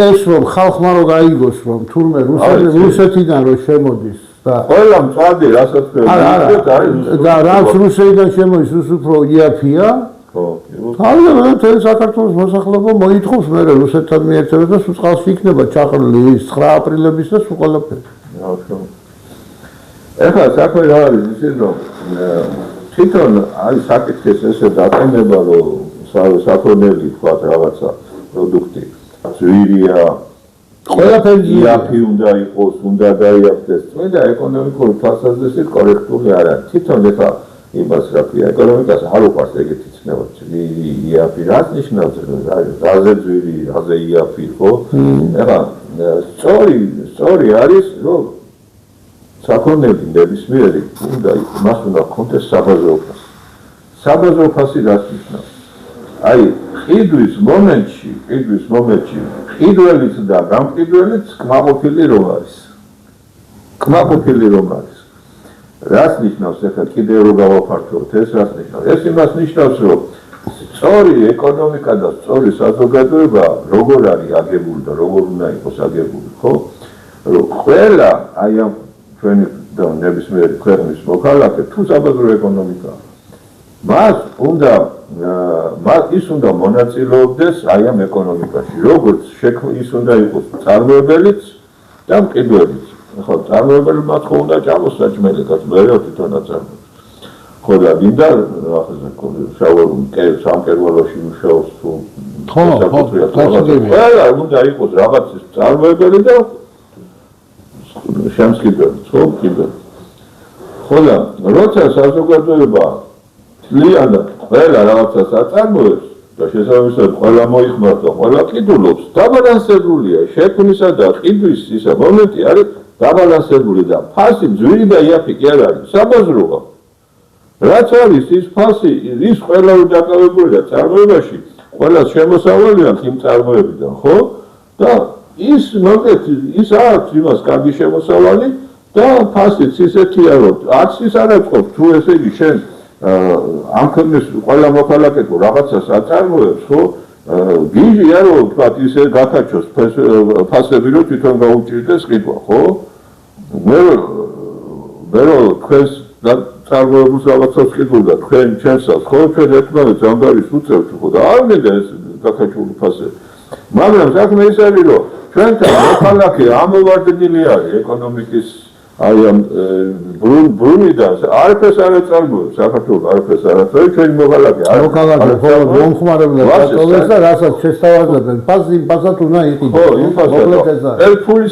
ეს რომ ხალხმა რო გაიგოს, რომ თურმე რუსეთიდან რო შემოდის და ყველა მწვადი რასაც ქვევით და რაც რუსეთიდან შემოდის, ის უფრო იაფია. თავიდან მთელი საქართველოს მოსახლეობა მოითხოვს მე რუსეთთან მიერთებას და სულ წყალში იქნება ჩაყრილი 9 აპრილების და სულ ყველაფერი. ეხლა საქმე რა არის ისე რომ თვითონ არის საკითხის ესე დაწენება რომ საქონელი თქვა რაღაცა პროდუქტი ძვირია ყველაფერი იაფი უნდა იყოს უნდა დაიარდეს წმინდა ეკონომიკური თვალსაზრისით კორექტული არ არის თვითონ ეხლა იმას რა ქვია ეკონომიკას არ უყვარს ეგეთი ცნება ძვირი იაფი რაც ნიშნავს რაზე ძვირი რაზე იაფი ხო ეხლა სწორი არის რომ საქონელი ნებისმიერი უნდა მას უნდა ქონდეს საბაზრო ფასი. საბაზრო ფასი რაც ნიშნავს? აი, ყიდვის მომენტში ყიდველიც და გამყიდველიც კმაყოფილი რომ არის. კმაყოფილი რომ არის. რაც ნიშნავს ახლა კიდევ რო გავაფართოვოთ, ეს რაც ნიშნავს? ეს იმას ნიშნავს, რომ სწორი ეკონომიკა და სწორი საზოგადოება როგორ არის აგებული და როგორ უნდა იყოს აგებული, ხო? რომ ყველა აი ამ ჩვენი და ნებისმიერი ქვეყნის მოქალაქე თუ საბაზრო ეკონომიკაა. ის უნდა მონაწილეობდეს აი ამ ეკონომიკაში. როგორც ის უნდა იყოს წარმოებელიც და მყიდველიც. ხო, წარმოებელმა ხო უნდა ჭამოს საჭმელი კაცი, მე თვითონ აწარმოებს. ხო და მინდა ახლა სამკერვალოში მუშაობს თუ ყველა უნდა იყოს რაღაცის წარმოებელი და შემსკიდველი, მყიდველი. ხო და როცა საზოგადოება თლიანად ყველა რაღაცას აწარმოებს და შესაბამისად ყველა მოიხმარს და ყველა ყიდულობს, დაბალანსებულია შექმნისა და ყიდვის ისა მომენტი არის დაბალანსებული და ფასი ძვირი და იაფი კი არ არის, საბაზროა. რაც არის ის ფასი, ის ყველა დაკავებულია წარმოებაში, ყველა შემოსავალია იმ წარმოებიდან, ხო? და ის მომენტი, ის აქვს იმას კარგი შემოსავალი და ფასიც ისეთია, რომ არც ის არ აწყობს, თუ ესე იგი შენ ამ ქვეყნის ყველა მოქალაქე თუ რაღაცას აწარმოებს, ხო? გიჟია რომ თქვა ისე გაკაჩოს ფასები რომ თვითონ გაუჭირდეს ყიდვა, ხო? მე თქვენს წარმოებულს რაღაცას ყიდულ და თქვენ ჩემსას, ხო? ჩვენ ერთმანეთს ამბარის უწევთ, ხო? და არ მინდა ეს გაკაჩული ფასები. მაგრამ საქმე ის არის, რომ ჩვენთან მოქალაქე ამოვარდნილი არის ეკონომიკის აი ამ ბრუნვიდან არაფერს არ აწარმოებს საქართველოს არაფერს არ აწარმოებს ჩვენი მოქალაქე ხოლმე მომხმარებლებს აწარმოებს და რასაც შესთავაზებენ ფასი ფასად უნდა იყიდოს ხო იმ ფასად ეს ფული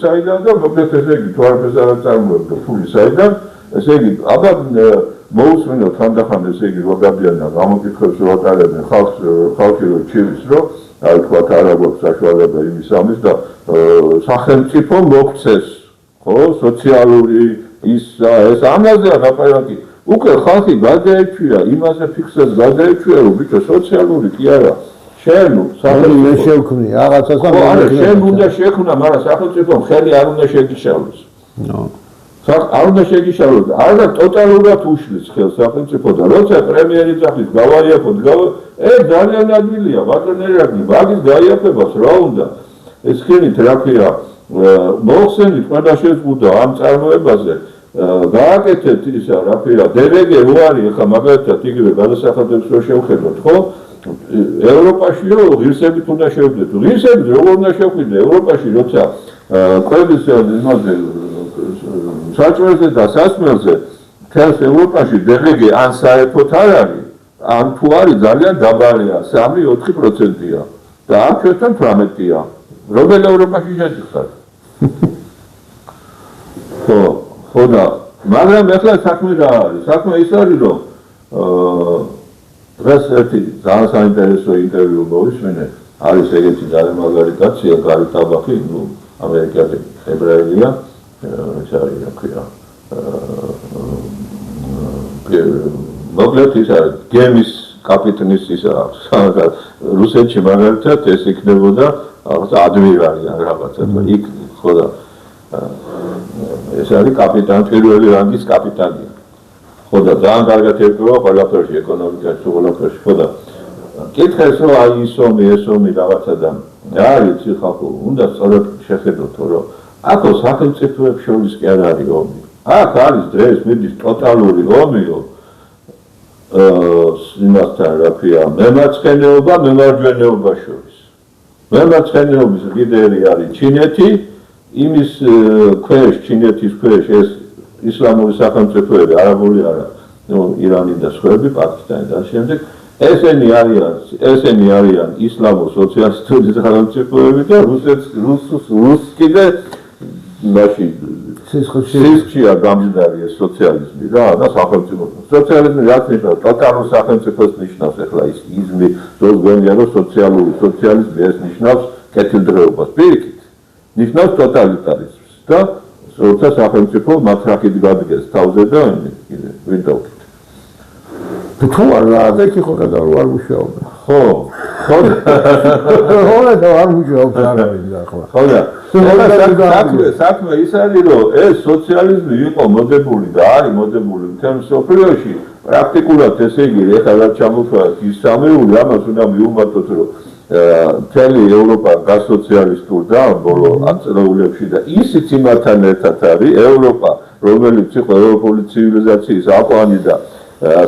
საიდან და მოკლედ ესე იგი თუ არაფერს არ აწარმოებს და ფული საიდან ესე იგი აბა მოусმინოთ ხანდახან ესე იგი რომ გაბიანა გამოკითხვებს რომ ატარებენ ხალხი რომ ჩივის რომ აი თქვა არა გვაქვს საშუალება იმის ამის და სახელმწიფო მოქცეს ხო სოციალური ეს ამაზე ლაპარაკი უკვე ხალხი გადაეჩვია იმაზე ფიქსებს გადაეჩვია რომ ბიჭო სოციალური კი არა შენ მე შევქმნი რაღაცას და შენ უნდა შექმნა მაგრამ სახელმწიფომ ხელი არ უნდა შეგიშალოს არ უნდა შეგიშალოს არა ტოტალურად უშლის ხელს სახელმწიფო და როცა პრემიერი ძახის გავაიაფოთ ძალიან ადვილია ბატონერაგი მაგის გაიაფებას რა უნდა ეს ხენით რა ქვია მოხსენით ყველა შეზღუდვა ამ წარმოებაზე გააკეთეთ ისა რა ქვია დებეგე რო არის ახლა მაგალითად იგივე გადასახადებს რო შევხედოთ ხო ევროპაში რო ღირსებით უნდა შევხვდეთ ღირსებით როგორ უნდა შევხვიდე ევროპაში როცა კვების იმაზე საჭმელზე და სასმელზე თელს ევროპაში დებეგე ან საერთოდ არ არის ან თუ არის ძალიან დაბალია 3-4%-ია და ამ ჩვენთან 18-ია რომელ ევროპაში შედიხარ ხო და მაგრამ ახლა საქმე რა არის საქმე ის არის რომ დღეს ერთი ძალიან საინტერესო ინტერვიუ მოვისმინე, არის ეგეთი ძალიან მაგარი კაცია, გარი ტაბახი, ამერიკელი ებრაელია, ეს არის რა ქვია. მოკლედ ის არის გემის კაპიტნის ისა რუსეთში მაგალითად ეს იქნებოდა ადმირალი ან რაღაცა იქ ხო და ეს არის კაპიტანი პირველი რანგის კაპიტანია ხო და ძალიან კარგად ერკვევა ყველაფერში ეკონომიკაში ყველაფერში ხო და კითხეს რომ აი ისომი რაღაცა და რა არის ხალხო უნდა სწორად შეხედოთ რომ აქო სახელმწიფოებს შორის კი არ არის ომი აქ არის დღეს მიდის ტოტალური ომიო იმასთან რა ქვია მემარცხენეობა მემარჯვენეობა შორის მემარცხენეობის ლიდერი არის ჩინეთი იმის ქვეშ ჩინეთის ქვეშ ეს ისლამური სახელმწიფოები არაბული არა ირანი და სხვაები პაკისტანი და შემდეგ ესენი არიან ისლამურ სოციალისტური სახელმწიფოები და რუსკი და მაშინ სისხლშია გამჯდარი ეს სოციალიზმი რა და სახელმწიფო სოციალიზმი რაც ნიშნავს ტოტალურ სახელმწიფოს ნიშნავს ახლა ის იზმი ზოგადია რომ სოციალური სოციალიზმი ეს ნიშნავს კეთილდღეობას პირიქით ნიშნავს ტოტალიტარიზმს და როცა სახელმწიფო მათრახით გადგეს თავზე და კიდე ვინ დავკით თუ არა კი ხო და არ მუშაობენ ხო და არ მუშაობს არავინ ახლა ხო და საქმე ის არის რომ ეს სოციალიზმი იყო მოდებული და არის მოდებული მთელ მსოფლიოში პრაქტიკულად ესე იგი ეხლა რაც ჩამოთვალეთ ის სამეული ამას უნდა მიუმატოთ რომ მთელი ევროპა გასოციალისტურდა ბოლო 10 წლებში და ისიც იმათთან ერთად არის ევროპა რომელიც იყო ევროპული ცივილიზაციის აყვანი და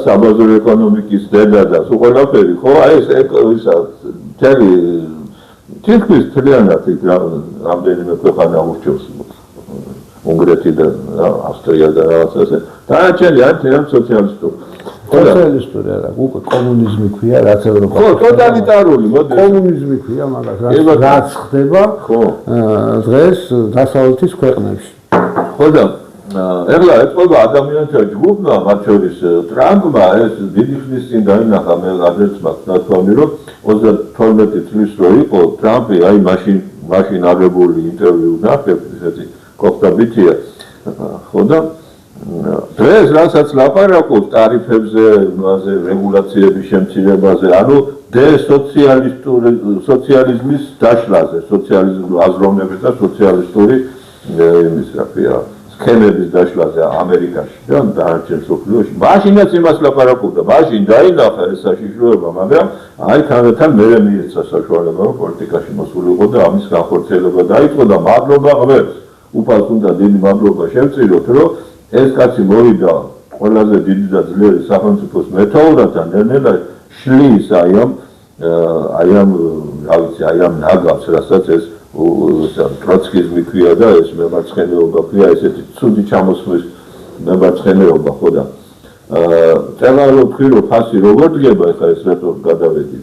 საბაზრო ეკონომიკის დედა და ყველაფერი ხო ეს ისა მთელი თითქმის მთლიანად რამდენიმე ქვეყანა ურჩევს უნგრეთი და ავსტრია და რაღაცაზე დანარჩენი არის სოციალისტური სოციალისტური არა უკვე კომუნიზმი ქვია რაც ევროპაში ხო ტოტალიტარული მოდი კომუნიზმი ქვია მაგას რაც ხდება ხო დღეს დასავლეთის ქვეყნებში ხო და ეხლა ეწყობა ადამიანთა ჯგუფმა მათ შორის ტრამპმა ეს დიდი ხნის წინ დაინახა მე ადრეც მაქვს ნათქვამი რომ 32 წლის რო იყო ტრამპი აი მაშინ აღებული ინტერვიუ ნახეთ ესეთი კოქტაბიტია ხო და დღეს რასაც ლაპარაკობ ტარიფებზე, იმაზე რეგულაციების შემცირებაზე, ანუ სოციალიზმის დაშლაზე, სოციალიზმის აზროვნების და სოციალისტური იმის რა ქვია, სქემების დაშლაზე ამერიკაში და დანარჩენ მსოფლიოში. მაშინაც იმას ლაპარაკობდა, მაშინ დაინახა ეს საშიშროება, მაგრამ აი თანდათან მე მიეცა საშუალება რომ პოლიტიკაში მოსულიყო და ამის განხორციელება დაიწყო და მადლობა ღმერთს. უფალს უნდა დიდი მადლობა შევწიროთ, რომ ეს კაცი მოვიდა ყველაზე დიდი და ძლიერი სახელმწიფოს მეთაურად და ნელ-ნელა შლის აი ამ რა ვიცი აი ამ ნაგავს რასაც ეს ტროცკიზმი ქვია და ეს მემარცხენეობა ქვია ესეთი ცუდი ჩამოსვლის მემარცხენეობა ხო და წერა რომ თქვი რომ ფასი როგორ დგება ეხლა ეს რატო გადავედი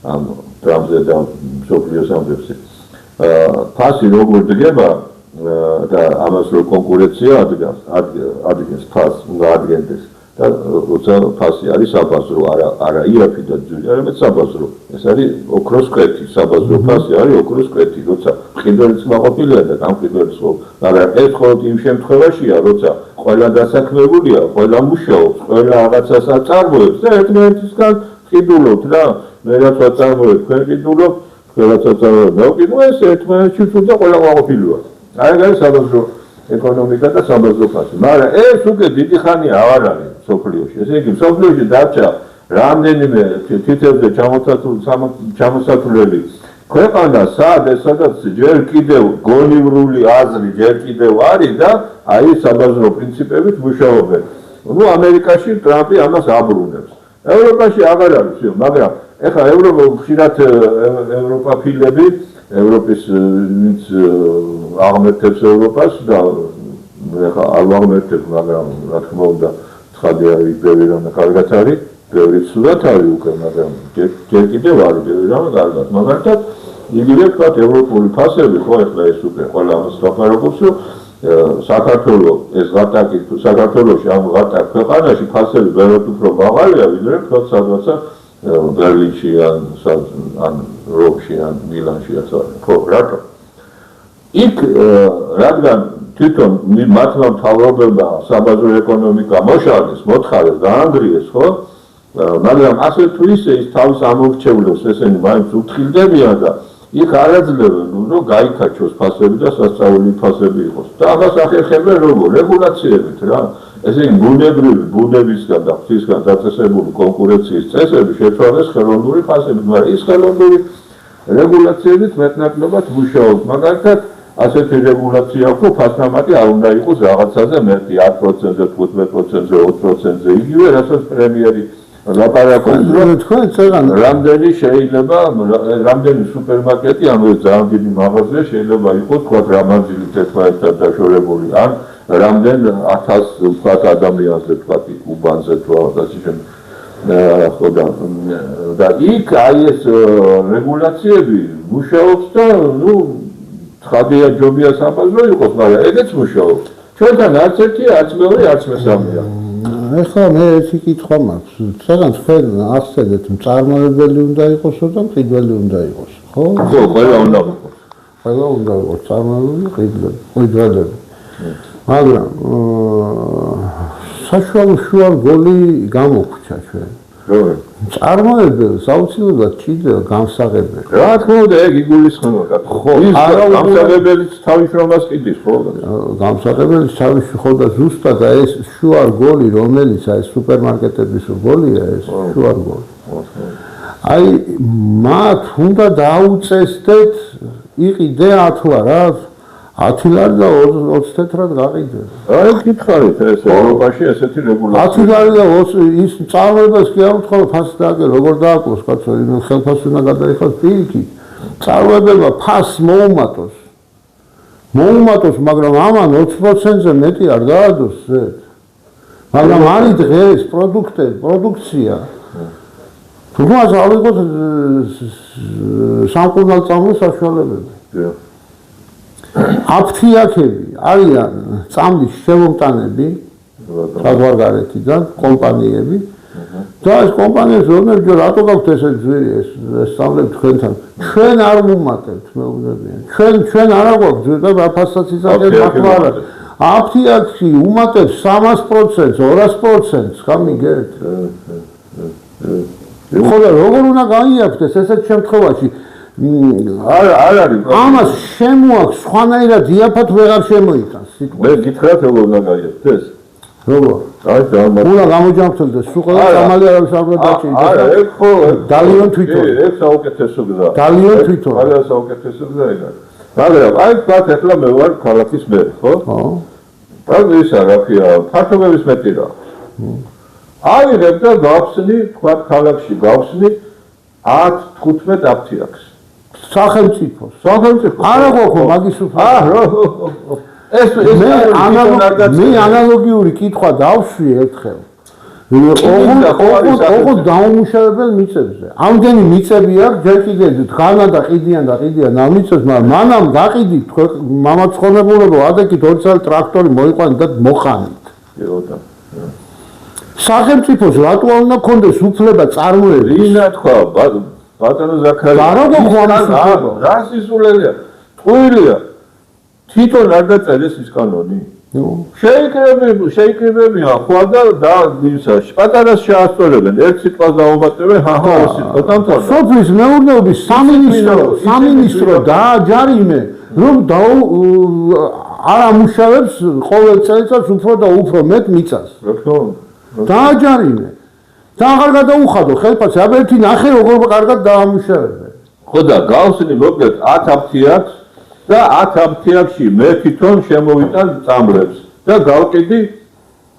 ამ ტრამპზე და მსოფლიოს ამბებზე ფასი როგორ დგება და ამას რო კონკურენცია ადგენს ფასს უნდა ადგენდეს და როცა ფასი არის საბაზრო არა იაფი და ძვირი არამედ საბაზრო ეს არის ოქროს კვეთი საბაზრო ფასი არის ოქროს კვეთი როცა მყიდველიც მაყოფილია და გამყიდველიც ხო მაგრამ ეს მხოლოდ იმ შემთხვევაშია როცა ყველა დასაქმებულია ყველა მუშაობს ყველა რაღაცას აწარმოებს და ერთმანეთისგან ყიდულობთ რა მე რაც აწარმოებ თქვენ ყიდულობთ ყველაც აწარმოებ მე ვყიდულ ეს ერთმანეთში უნდა ყველა მაყოფილია აი საბაზრო ეკონომიკა და საბაზრო ფასი. მაგრამ ეს უკვე დიდი ხანია აღარ არის სოფლიოში. ესე იგი სოფლიოში დარჩა რამდენიმე თითებზე ჩამოსათვლელი ქვეყანა სადაც ჯერ კიდევ გონივრული აზრი ჯერ კიდევ არის და აი საბაზრო პრინციპებით მუშაობენ. ნუ ამერიკაში ტრამპი ამას აბრუნებს. ევროპაში აღარ არის, მაგრამ ეხლა ხშირად ევროპაფილები ევროპის ვინც აღმერთებს ევროპას და ეხლა არ ვაღმერთებ, მაგრამ რა თქმა უნდა ცხადი არის ბევრი რამ კარგად არის, ბევრი ცუდად არის უკვე, მაგრამ ჯერ კიდევ არის ბევრი რამ კარგად. მაგალითად იგივე ვთქვათ ევროპული ფასები, ხო ეხლა ეს უკვე ყველა ამას ლაპარაკობს, რომ საქართველოში ამ ღატაკ ქვეყანაში ფასები ბევრად უფრო მაღალია, ვიდრე თქვათ სადღაცა ბერლინში ან რომში ან მილანში ასე. ხო, რატო? იქ რადგან თვითონ მათმა მთავრობებმა საბაზრო ეკონომიკა მოშალეს, მოთხარეს, გაანგრიეს, ხო? მაგრამ ასე თუ ისე ის თავს ამორჩევლებს, ესენი მაინც უთხილდებიან და იქ არ აძლევენ, რომ გაიქაჩოს ფასები და სასწაული ფასები იყოს. და ამას ახერხებენ როგორ? რეგულაციებით რა. ესე იგი ბუნებრივი ბუნებისგან და ღვთისგან დაწესებული კონკურენციის წესები შეცვალეს ხელოვნური ფასებით, მაგრამ ის ხელოვნური რეგულაციებით მეტნაკლებად მუშაობს. მაგალითად, ასეთი რეგულაცია აქვს, რომ ფასნამატი არ უნდა იყოს რაღაცაზე მეტი 10%-ზე, 15%-ზე, 20%-ზე, იგივე, რასაც პრემიერი ლაპარაკობს, რომ რამდენი შეიძლება, რამდენი სუპერმარკეტი, ანუ ძალიან დიდი მაღაზია შეიძლება იყოს, თქვა რამანძილით ერთმანეთთან დაშორებული, ან რამდენ 1000 ვთქვათ ადამიანზე, ვთქვათ უბანზე თუ რაღაცა შემდგომ. და იქ აი ეს რეგულაციები მუშაობს და ნუ ცხადია ჯობია საბაზრო იყოს, მაგრამ ეგეც მუშაობს. ჩვენთან არც ერთია, არც მეორე, არც მესამეა. ეხლა მე ერთი კითხვა მაქვს. საგან თქვენ ახსენეთ, მწარმოებელი უნდა იყოსო და მყიდველი უნდა იყოს, ხო? ხო, ყველა უნდა იყოს. ყველა უნდა იყოს, მწარმოებელი, მყიდველი. მაგრამ საშუალო შუა გოლი გამოგვჭა ჩვენ. როგორ? მწარმოებელს აუცილებლად ჭირდება გამსაღებელი. რა თქმა უნდა, ეგ იგულისხმება. ხო, გამსაღებელიც თავის შრომას კიდის, ხო? გამსაღებელიც თავის ხო და ზუსტად ეს შუა გოლი, რომელიც აი სუპერმარკეტების გოლია, ეს შუა გოლი. აი მათ უნდა დაუწესდეთ იყიდე 10 ლარად. 10 ლარი და 20 თეთრად გაყიდე. აი გითხარით ეს ევროპაში ესეთი რეგულაცია. 10 ლარი და ის წარმოებას კი არ უთხოვ ფასს დააკე, როგორ დააკლოს კაცო, იმ ხელფასს უნდა გადაიხოს პირიქით. წარმოებება ფასს მოუმატოს. მაგრამ ამან 20%-ზე მეტი არ დაადოს ზედ. მაგრამ არის დღეს პროდუქცია. თუმცა ავიღოთ სამკურნალო წამლის საშუალებები. აფთიაქები არიან წამლის შემომტანები საზღვარგარეთიდან კომპანიები და ეს კომპანიებს რომელი რატო გაქვთ ესე ძვირი ეს სწავლებ თქვენთან ჩვენ არ ვუმატებთ მეუბნებიან ჩვენ არ აგვაქვს ძვირი დააფასაც იზარდეთ ახლა აფთიაქი უმატებს 300%, 200%, გამიგეთ ხო და როგორ უნდა გაიარდეს ესეთ შემთხვევაში არ არის ამას შემოაქვს სხვანაირად იაფად ვეღარ შემოიტანს მე გითხრათ როგორ უნდა გაიარდეს როგორ აი უნდა გამოჯამრთელდეს სულ ყველა სამალი არავის არ უნდა დაჭირდეს არა ეგ ხო დალიონ თვითონ ეგ საუკეთესო გზა დალიონ თვითონ ყველა საუკეთესო გზა ეგ მაგრამ აი თქვათ ახლა მე ვარ ქალაქის მერი ხო და ისა რა ქვია ფართობების მეტი რა ავიღებ და გავხსნი თქვათ ქალაქში გავხსნი 10-15 აფთიაქს სახელმწიფოს არა გქო მაგის უფლება ეს მე ანალოგიური კითხვა დავშვი ერთხელ ოღონდ დაუმუშავებელ მიწებზე ამდენი მიწები აქვს ჯერ კიდე დგანა და ყიდიან ამ მიწებს მაგრამ მანამ გაყიდით მამაცხონებულებო ადეკით 2 წელი ტრაქტორი მოიყვანეთ და მოხანით სახელმწიფოს რატო უნდა კონდეს უფლება წარმოების ვინა თქვა ბატონო ზაქარია რა სისულელია ტყუილია თვითონ არ დაწერეს ის კანონი შეიკრიბებია ხო და ისაში პატარას შეასწორებენ ერთ სიტყვას დაუმატებენ ორ სიტყვას დამთავრდა სოფლის მეურნეობის სამინისტრო დააჯარიმე რომ არ ამუშავებს ყოველ წელიწადს უფრო და უფრო მეტ მიწას რა თქმა უნდა დააჯარიმე და აღარ გადაუხადო ხელფასი აბა ერთი ნახე როგორ კარგად დაამუშავებენ ხო და გავსნი მოკლედ 10 აფთიაქს და 10 აფთიაქში მე თვითონ შემოვიტან წამლებს და გავყიდი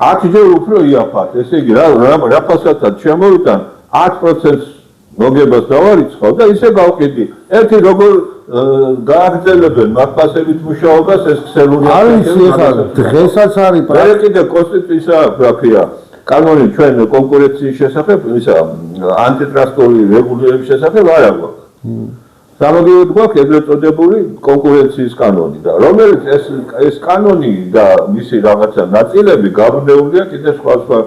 10-ჯერ უფრო იაფად ესე იგი რა ფასადაც შემოვიტან 10%-ს მოგებას დავარიცხავ და ისე გავყიდი ერთი როგორ გააგრძელებენ მაგფასებით მუშაობას ეს ქსელური არის ეხლა დღესაც არის მე კიდე კონსტიტუცია რა ქვია კანონი ჩვენ კონკურენციის შესახებ ისა ანტიტრასტული რეგულირების შესახებ არ აქვს სამაგიეროდ გვაქვს ეგრეთ წოდებული კონკურენციის კანონი და რომელიც ეს კანონი და მისი რაღაცა ნაწილები გაბრუნებულია კიდე სხვა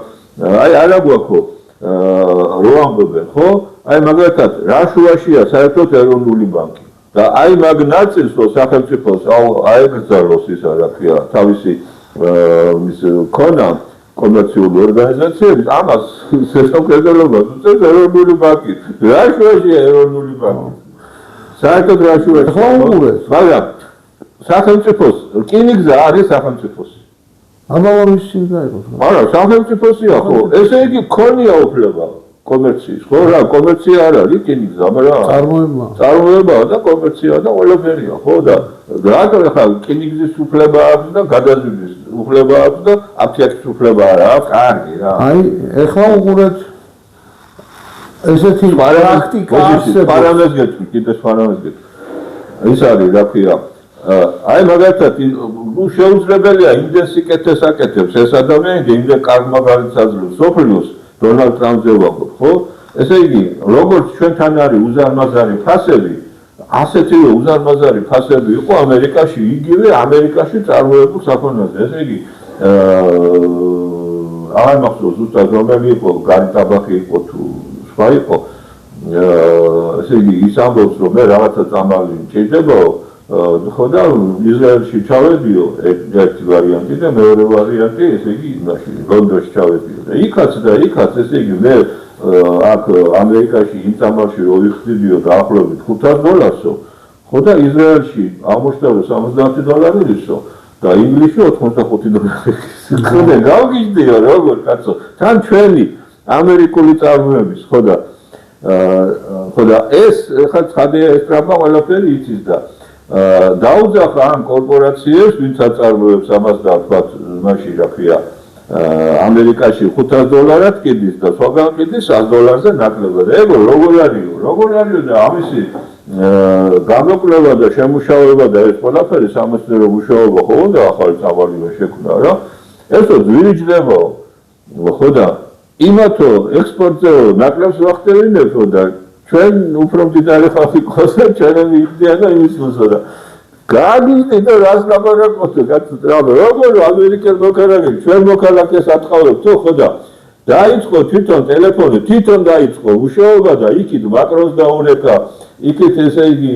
აი არა გვაქვს რო ამბობენ, ხო? აი მაგალითად, რა შუაშია საერთოდ ეროვნული ბანკი. და აი მაგ ნაწილს, რომ სახელმწიფოს აეგრძალოს ისა, რა ქვია, თავისი ის ქონა კომერციული ორგანიზაციების, ამას შესაძლებლობას უწევს ეროვნული ბანკი. რა შუაშია ეროვნული ბანკი? საერთოდ რა შუაშია? ხო უყურეს. მაგრამ სახელმწიფოს რკინიგზა არის სახელმწიფოს. ამავე ისინი გაიყოს. არა, სახელმწიფოსია ხო? ესე იგი ქონია უფლება კომერციის, ხო რა, კომერცია არ არის რკინიგზა, მაგრამ წარმოებაა და კომერცია და ყველაფერია, ხო და რატო ხა რკინიგზის უფლება აქვს და გადაზიდვის უფლება აქვს და აფიაქის უფლება არ აქვს? კარგი რა. აი, ეხლა უყურეთ ესეთი პრაქტიკა არსებობს. პარამეს გეტყვი, კიდე პარამეს გეტყვი. ის არის, რა ქვია, აი მაგალითად, შეუძლებელია იმდენ სიკეთეს აკეთებს ეს ადამიანი და იმდენ კარგ მაგალითს აძლევს სოფლიოს დონალდ ტრამპზე ვაყოთ, ხო? ესე იგი, როგორც ჩვენთან არის უზარმაზარი ფასები, ასეთივე უზარმაზარი ფასები იყო ამერიკაში, იგივე ამერიკაში წარმოებულ საქონელზე. ესე იგი, აღარ მახსოვს ზუსტად რომელი იყო, გარიტაბახი იყო თუ სხვა იყო. ესე იგი, ის ამბობს, რომ მე რაღაცა წამალი მჭირდებაო, ხო და ისრაელში ჩავედიო, ერთი ვარიანტი და მეორე ვარიანტი, ესე იგი, მაშინ ლონდონში ჩავედიო. და იქაც, ესე იგი, მე აქ ამერიკაში იმ წამალში რო ვიხდიდიო დაახლოებით $500-ო, ხო და ისრაელში აღმოჩნდა $70 და ინგლისში $85. ხო და გავგიჟდიო როგორ კაცო, თან ჩვენი ამერიკული წარმოების, ხო და ეს ხა ცხადია ეს ტრამპა ყველაფერი იცის და დაუძახა ამ კორპორაციებს, ვინც აწარმოებს ამას და თქვათ, მაშინ რა ქვია, ამერიკაში $500 კიდის და სხვაგან კიდის $100-ზე ნაკლებად. ეგო როგორ არისო და ამისი გამოკვლევა და შემუშავება და ეს ყველაფერი სამეცნიერო მუშაობა ხო უნდა ახალი წამალივე შექმნა რა. ესო ძვირიჯდებაო, ხო და იმათო ექსპორტზეო ნაკლებს ვახტევინებო და ჩვენ უფრო მდიდარი ხალხი ყავს და ჩვენი იხდიან და იმის მოსოდა. გაგიჟდი და რას ლაპარაკობთ, კაცო, როგორ ამერიკელ მოქალაქეს, ჩვენ მოქალაქეს ატყავებთ, ხო და დაიწყო თვითონ ტელეფონი, თვითონ დაიწყო მუშაობა და იქით მაკრონს დაურეკა, იქით ესე იგი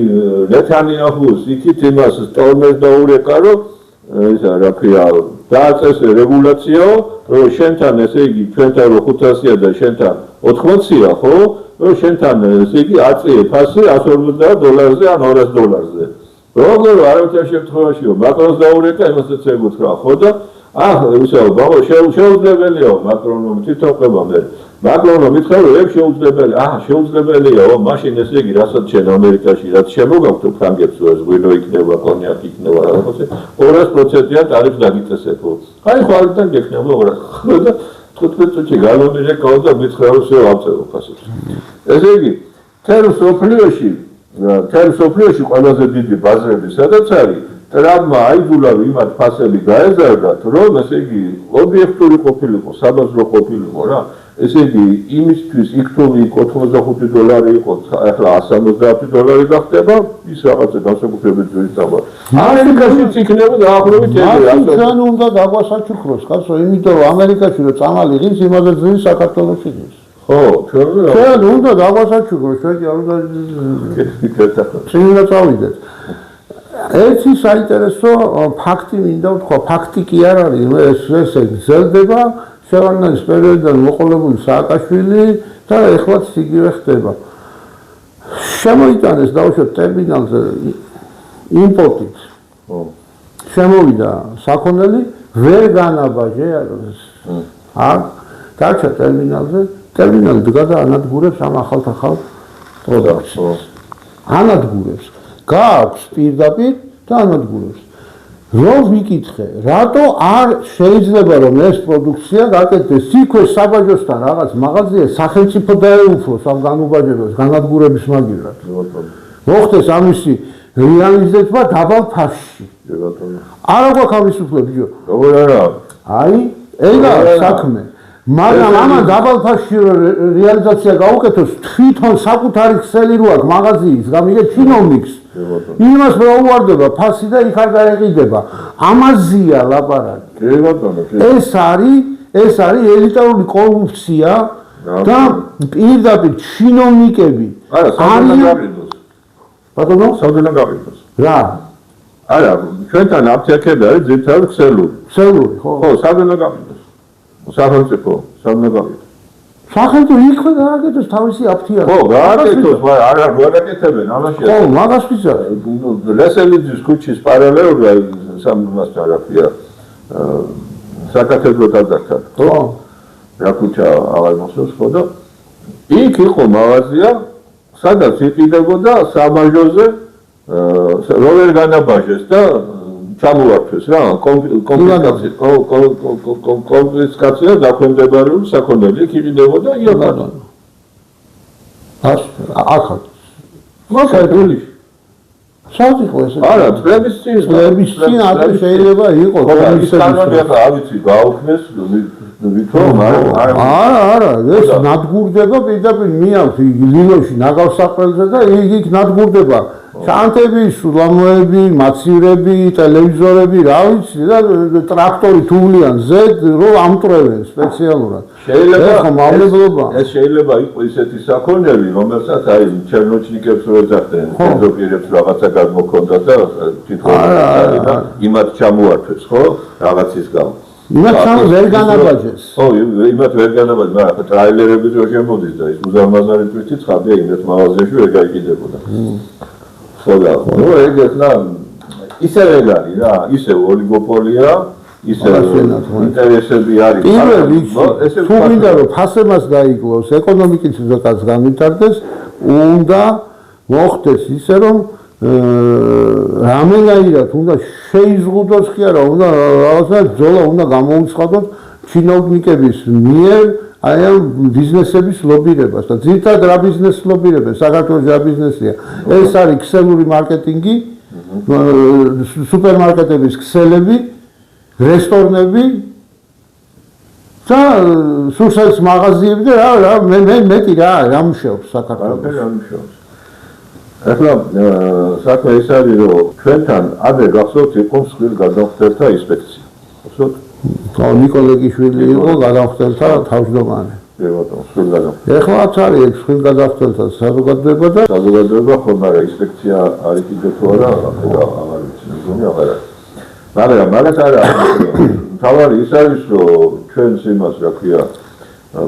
ნეთანიაჰუს, იქით იმას სტორმეს დაურეკა, რომ ისა რა ქვია, დააწესე რეგულაციაო, რომ შენთან ესე იგი ჩვენთან რო 500-ია და შენთან 80-ია, ხო? რომ შენთან ესე იგი აწიე ფასი $150-ზე ან $200-ზე. როგორ არავითარ შემთხვევაშიო მაკრონს დაურეკა, იმასაც ეკუთვნა, ხო და ისე ბაბა შეუძლებელია მაკრონო თვითონ ყება მე. მაკრონო მითხრა რომ ეგ შეუძლებელიაო, მაშინ ესე იგი რასაც შენ ამერიკაში რაც შემოგაქვთ ფრანგებს ეს ღვინო იქნება, კონიაკი იქნება რაღაცა 200%-იან ტარიფს დაგიწესებო. აი ხვალიდან გექნება 200. ხო და 15 წუთი გალონი რეკავ და მითხრა რომ შევამწერო ფასებს. ესე იგი თელ სოფლიოში ყველაზე დიდი ბაზრები სადაც არის, ტრამპმა აიძულა იმათ ფასები გაეზარდათ, რომ ესე იგი ობიექტური ყოფილიყო, საბაზრო ყოფილიყო რა. ესე იგი იმისთვის იქ თუ $85 იყო, ახლა $170 გახდება, ის რაღაცა განსაკუთრებით ძვირი წამალი. ამერიკაშიც იქნება დაახლოებით ეგრე. ჩვენ უნდა დაგვასაჩუქროს, კაცო, იმიტომ რომ ამერიკაში რო წამალი ღირს, იმაზე ძვირი საქართველოში ღირს. ხო, ჩვენ უნდა დაგვასაჩუქროს, ჩვენ კი არ უნდა წინა წავიდეთ. ერთი საინტერესო ფაქტი მინდა ვთქვა, ფაქტი კი არ არის, ეს გრძელდება შევარდნაძის პერიოდიდან მოყოლებული სააკაშვილი და ეხლაც იგივე ხდება. შემოიტანეს დაუშვათ ტერმინალზე იმპორტით. შემოვიდა საქონელი, ვერ განაბაჟე დარჩა ტერმინალზე, ტერმინალი დგა და ანადგურებს ამ ახალ პროდუქტს. ანადგურებს. გააქვს პირდაპირ და ანადგურებს. რომ ვიკითხე, რატო არ შეიძლება რომ ეს პროდუქცია გაკეთდეს იქვე საბაჟოსთან რაღაც მაღაზია სახელმწიფო დაეუფლოს ამ განუბაჟებას, განადგურების მაგივრად. მოხდეს ამისი რეალიზება დაბალ ფასში. არა გვაქვს ამის უფლება, ბიჭო. როგორ არა? აი, ეგა საქმე. მაგრამ ამან დაბალ ფასში რეალიზაცია გაუკეთოს, თვითონ საკუთარი ქსელი რო აქვს მაღაზიის, გამიგე ჩინოვნიკს. იმას მოუვარდება ფასი და იქ არ გაეყიდება. ამაზია ლაპარაკი. ეს არის ელიტარული კორუფცია და პირდაპირ ჩინოვნიკები ბატონო საუდენა გავიდოს რა არა ჩვენთან აფთიაქები არის ძირითადად ქსელური ხო საუდენა გავიდოს სახელმწიფო საუდენა გავიდოს სახელმწიფო იქვე გააკეთოს თავისი აფთიაქი ხო გააკეთოს მაგრამ არა გააკეთებენ ამაში ხო მაგას ვიცარ ლესელიძის ქუჩის პარალელურად სამასთან რაფია საკათედრო ტაძართან ხო რა ქუჩა აღარ მოსწონს ხო და იქ იყო მაღაზია სადაც იყიდებოდა სამაჟოზე როლერ განაბაჟეს და ჩამოართვეს რა კონფისკაცია დაქვემდებარებული საქონელი იქ იყიდებოდა იაკანა ახალ მოსაძული საერთოდ ეს არა წლების წინ აქ შეიძლება იყოს ის კანონი ახლა ავიცი გაუქმეს ვითომ არა ეს ნადგურდება პირდაპირ მიავს ლილოში ნაგავსაყრელზე და იქ ნადგურდება ჩანთები, სულამოები, მაცივრები, ტელევიზორები, რა ვიცი და ტრაქტორი თუვლიან ზედ რომ ამტრევენ სპეციალურად. შეიძლება ეს შეიძლება იყოს ისეთი საქონელი, რომელსაც აი ჩერნოჩნიკებს რო ეძახდნენ, ფიზოპირებს რაღაცა გამოქონდა და თვითონ იმათ ჩამოართვეს, ხო? რაღაცის გამო. იმათ ვერ განაბაჯეს. ხო, იმათ ვერ განაბაჯეს, მაგრამ ტრაილერები რო შემოდის და ის უზარმაზარი თვითი ცხადია იმათ მაღაზიაში ვერ გაიგდებოდა. ხოდა, ნუ ეგეც რა ისე ვერ არის რა, ისე ოლიგოპოლია, ისე ინტერესები არის. პირველ რიგში, თუ მინდა რომ ფასემას გაიკლოს, ეკონომიკის ზოგადად განვითარდეს, უნდა მოხდეს ისე რომ რამენაირად უნდა შეიზღუდოს კი არა, უნდა რაღაცა ბრძოლა უნდა გამოუცხადოს ჩინოვნიკების მიერ აი ამ ბიზნესების ლობირებას და ძირითადად რა ბიზნესს ლობირებენ საქართველოს რა ბიზნესია ეს არის ქსელური მარკეტინგი სუპერმარკეტების ქსელები რესტორნები და სურსელს მაღაზიები და რა მეტი რა მუშაობს საქართველოს რა მუშაობს ახლა საქმე ის არის რომ ჩვენთან ადრე გახსოვთ იყო მსხვილ გადამხდელთა ინსპექცია გახსოვთ ნიკოლეგიშვილი იყო გადამხდელთა თავმჯდომარე. ეხლაც არის მსხვილ გადამხდელთა საზოგადოება და საზოგადოება ხომ არა ინსპექცია არის კიდე თუ არა აღარ ვიცი მგონი აღარ არის. მაგრამ არა თავარი ის არის რომ ჩვენს იმას რა ქვია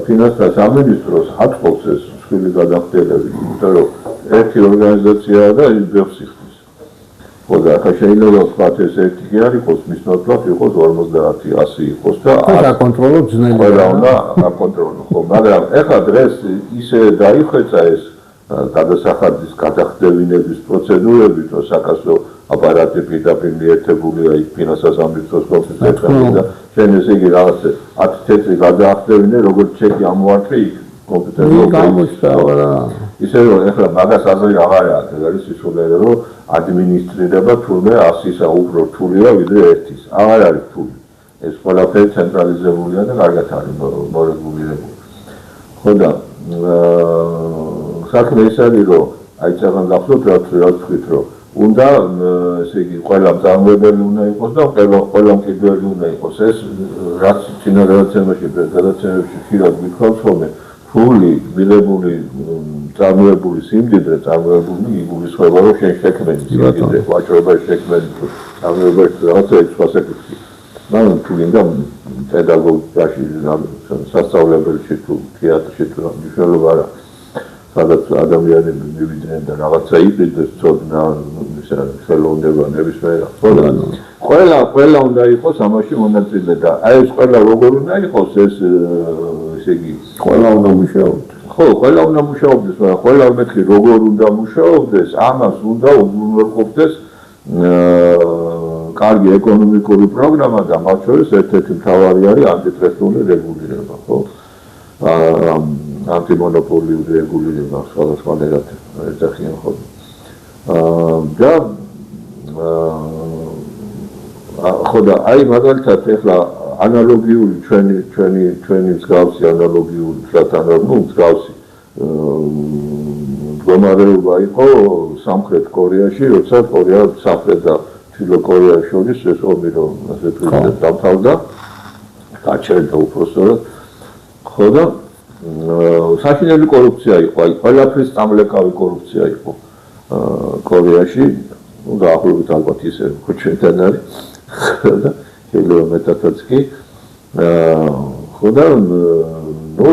ფინანსთა სამინისტროს ატყობს ეს მსხვილი გადამხდელები იმიტომ რომ ერთი ორგანიზაციაა და ის ბევრს იხდის. ხოდა ახლა შეიძლება ვთქვათ ეს ერთი კი არ იყოს მის ნაცვლად იყოს 50-100 იყოს და აკონტროლოს ძნელია. ყველა უნდა აკონტროლოს ხო მაგრამ ახლა დღეს ისე დაიხვეწა ეს გადასახადის გადახდებინების პროცედურები თუ საკასო აპარატი პირდაპირ მიერთებულია იქ ფინანსთა სამინისტროს კომპიუტერთან და შენ ესე იგი რაღაც 10 წელი გადაახდებინე როგორც ჩეკი ამოართვე იქ კომპიუტერში გამოჩნდა რა ისე რომ ახლა მაგას აზრი აღარ აქვს ეს არის სისულელე რომ ადმინისტრირება თურმე 100-ისა უფრო რთულია ვიდრე 1-ის აღარ არის რთული ეს ყველაფერი ცენტრალიზებულია და კარგად არის მორეგულირებული ხო და საქმე ის არის რომ აი წაღან გახსოვთ რა თქვით რომ უნდა ესე იგი ყველა მწარმოებელი უნდა იყოს და ყველა მკიდველი უნდა იყოს ეს რაც წინადადაცემაში გადაცემებში ხშირად გითხოვს ხოლმე ფული მილებული წარმოებული სიმდიდრე წარმოებული იგულისხმება რომ შენ შექმენი სიმდიდრე ვაჭრობაში შექმენი წარმოებაში რაღაცა ექსპასეკუსი მაგრამ თუ გინდა პედაგოგიაში სასწავლებელში თუ თეატრში თუ მნიშვნელობა არა სადაც ადამიანები მივიდნენ და რაღაცა იყიდეს ცოდნა ისე ხელოვნება ნებისმიერ ყველა უნდა იყოს ამაში მონაწილე და აი ეს ყველა როგორ უნდა იყოს ეს ესე იგი ყველა უნდა მუშაობდეს ხო ყველა უნდა მუშაობდეს მაგრამ ყველა მეთქი როგორ უნდა მუშაობდეს ამას უნდა უზრუნველყოფდეს კარგი ეკონომიკური პროგრამა და მათ შორის ერთ-ერთი მთავარი არის ანტიტრესტული რეგულირება ხო ანტიმონოპოლიური რეგულირება სხვადასხვა ეძახიან ხოლმე და ხო და აი მაგალითად ახლა ანალოგიური ჩვენი მსგავსი ანალოგიური მსგავსი მდგომარეობა იყო სამხრეთ კორეაში როცა კორეა სამხრეთ და ჩრდილო კორეას შორის ეს ომი რომ ასე პრეზიდენტი დამთავრდა გაჩერდა უпростоრად ხო და საშინელი კორუფცია იყო, აი ყველაფრის წამლეკავი კორუფცია იყო კორეაში, ну დაახლოებით ალბათ ისე ხო ჩვენთან არის და შეიძლება მეტადაც კი ხო და ну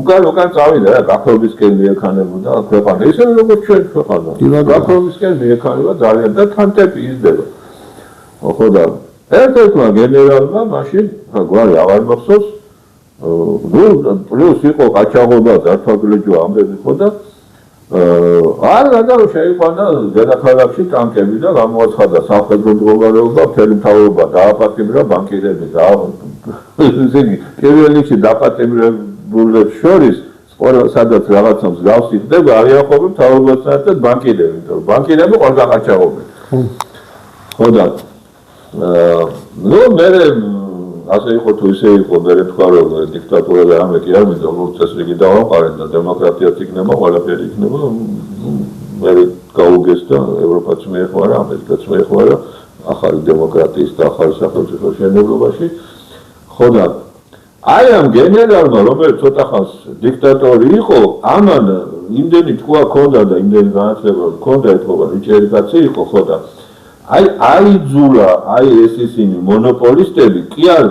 უკან წავიდა რა გაქრობისკენ მიექანებოდა ქვეყანა ისე როგორც ჩვენ ქვეყანა გაქრობისკენ მიექანება ძალიან და თანტები იზრდება ხო და ერთ-ერთმა გენერალმა მაშინ გვარი აღარ მახსოვს ну პლუს იყო ყაჩაღობა დათვალიერება ამბები ხო და არ გადარო შეიყვანა დედაქალაქში ტანკები და გამოაცხადა სამხედრო მდგომარეობა მთელი მთავრობა დააპატიმრა ბანკირები და ესე იგი პირველ რიგში დაპატიმრებულებს შორის სადაც რაღაცა მსგავსი ხდება არიახობენ მთავრობასთან ერთად ბანკირები იმიტომ რომ ბანკირები ყველგან ყაჩაღობენ ხო და ну მე ასე იყო თუ ისე იყო მე თქვა რომ დიქტატურა და ამე კი არ მინდა რომ წესრიგი დავამყარეთ და დემოკრატიაც იქნება ყველაფერი იქნება მე გაუგეს და ევროპაც მეეხმარა ამერიკაც მეეხმარა ახალი დემოკრატიის და ახალი სახელმწიფო შენებლობაში ხო და აი ამ გენერალმა რომელიც ცოტა ხანს დიქტატორი იყო ამან იმდენი თქვა ქონდა და იმდენი განათლება ქონდა ეთქობა იჭერი კაცი იყო ხო და აიძულა აი ეს ისინი მონოპოლისტები კი არ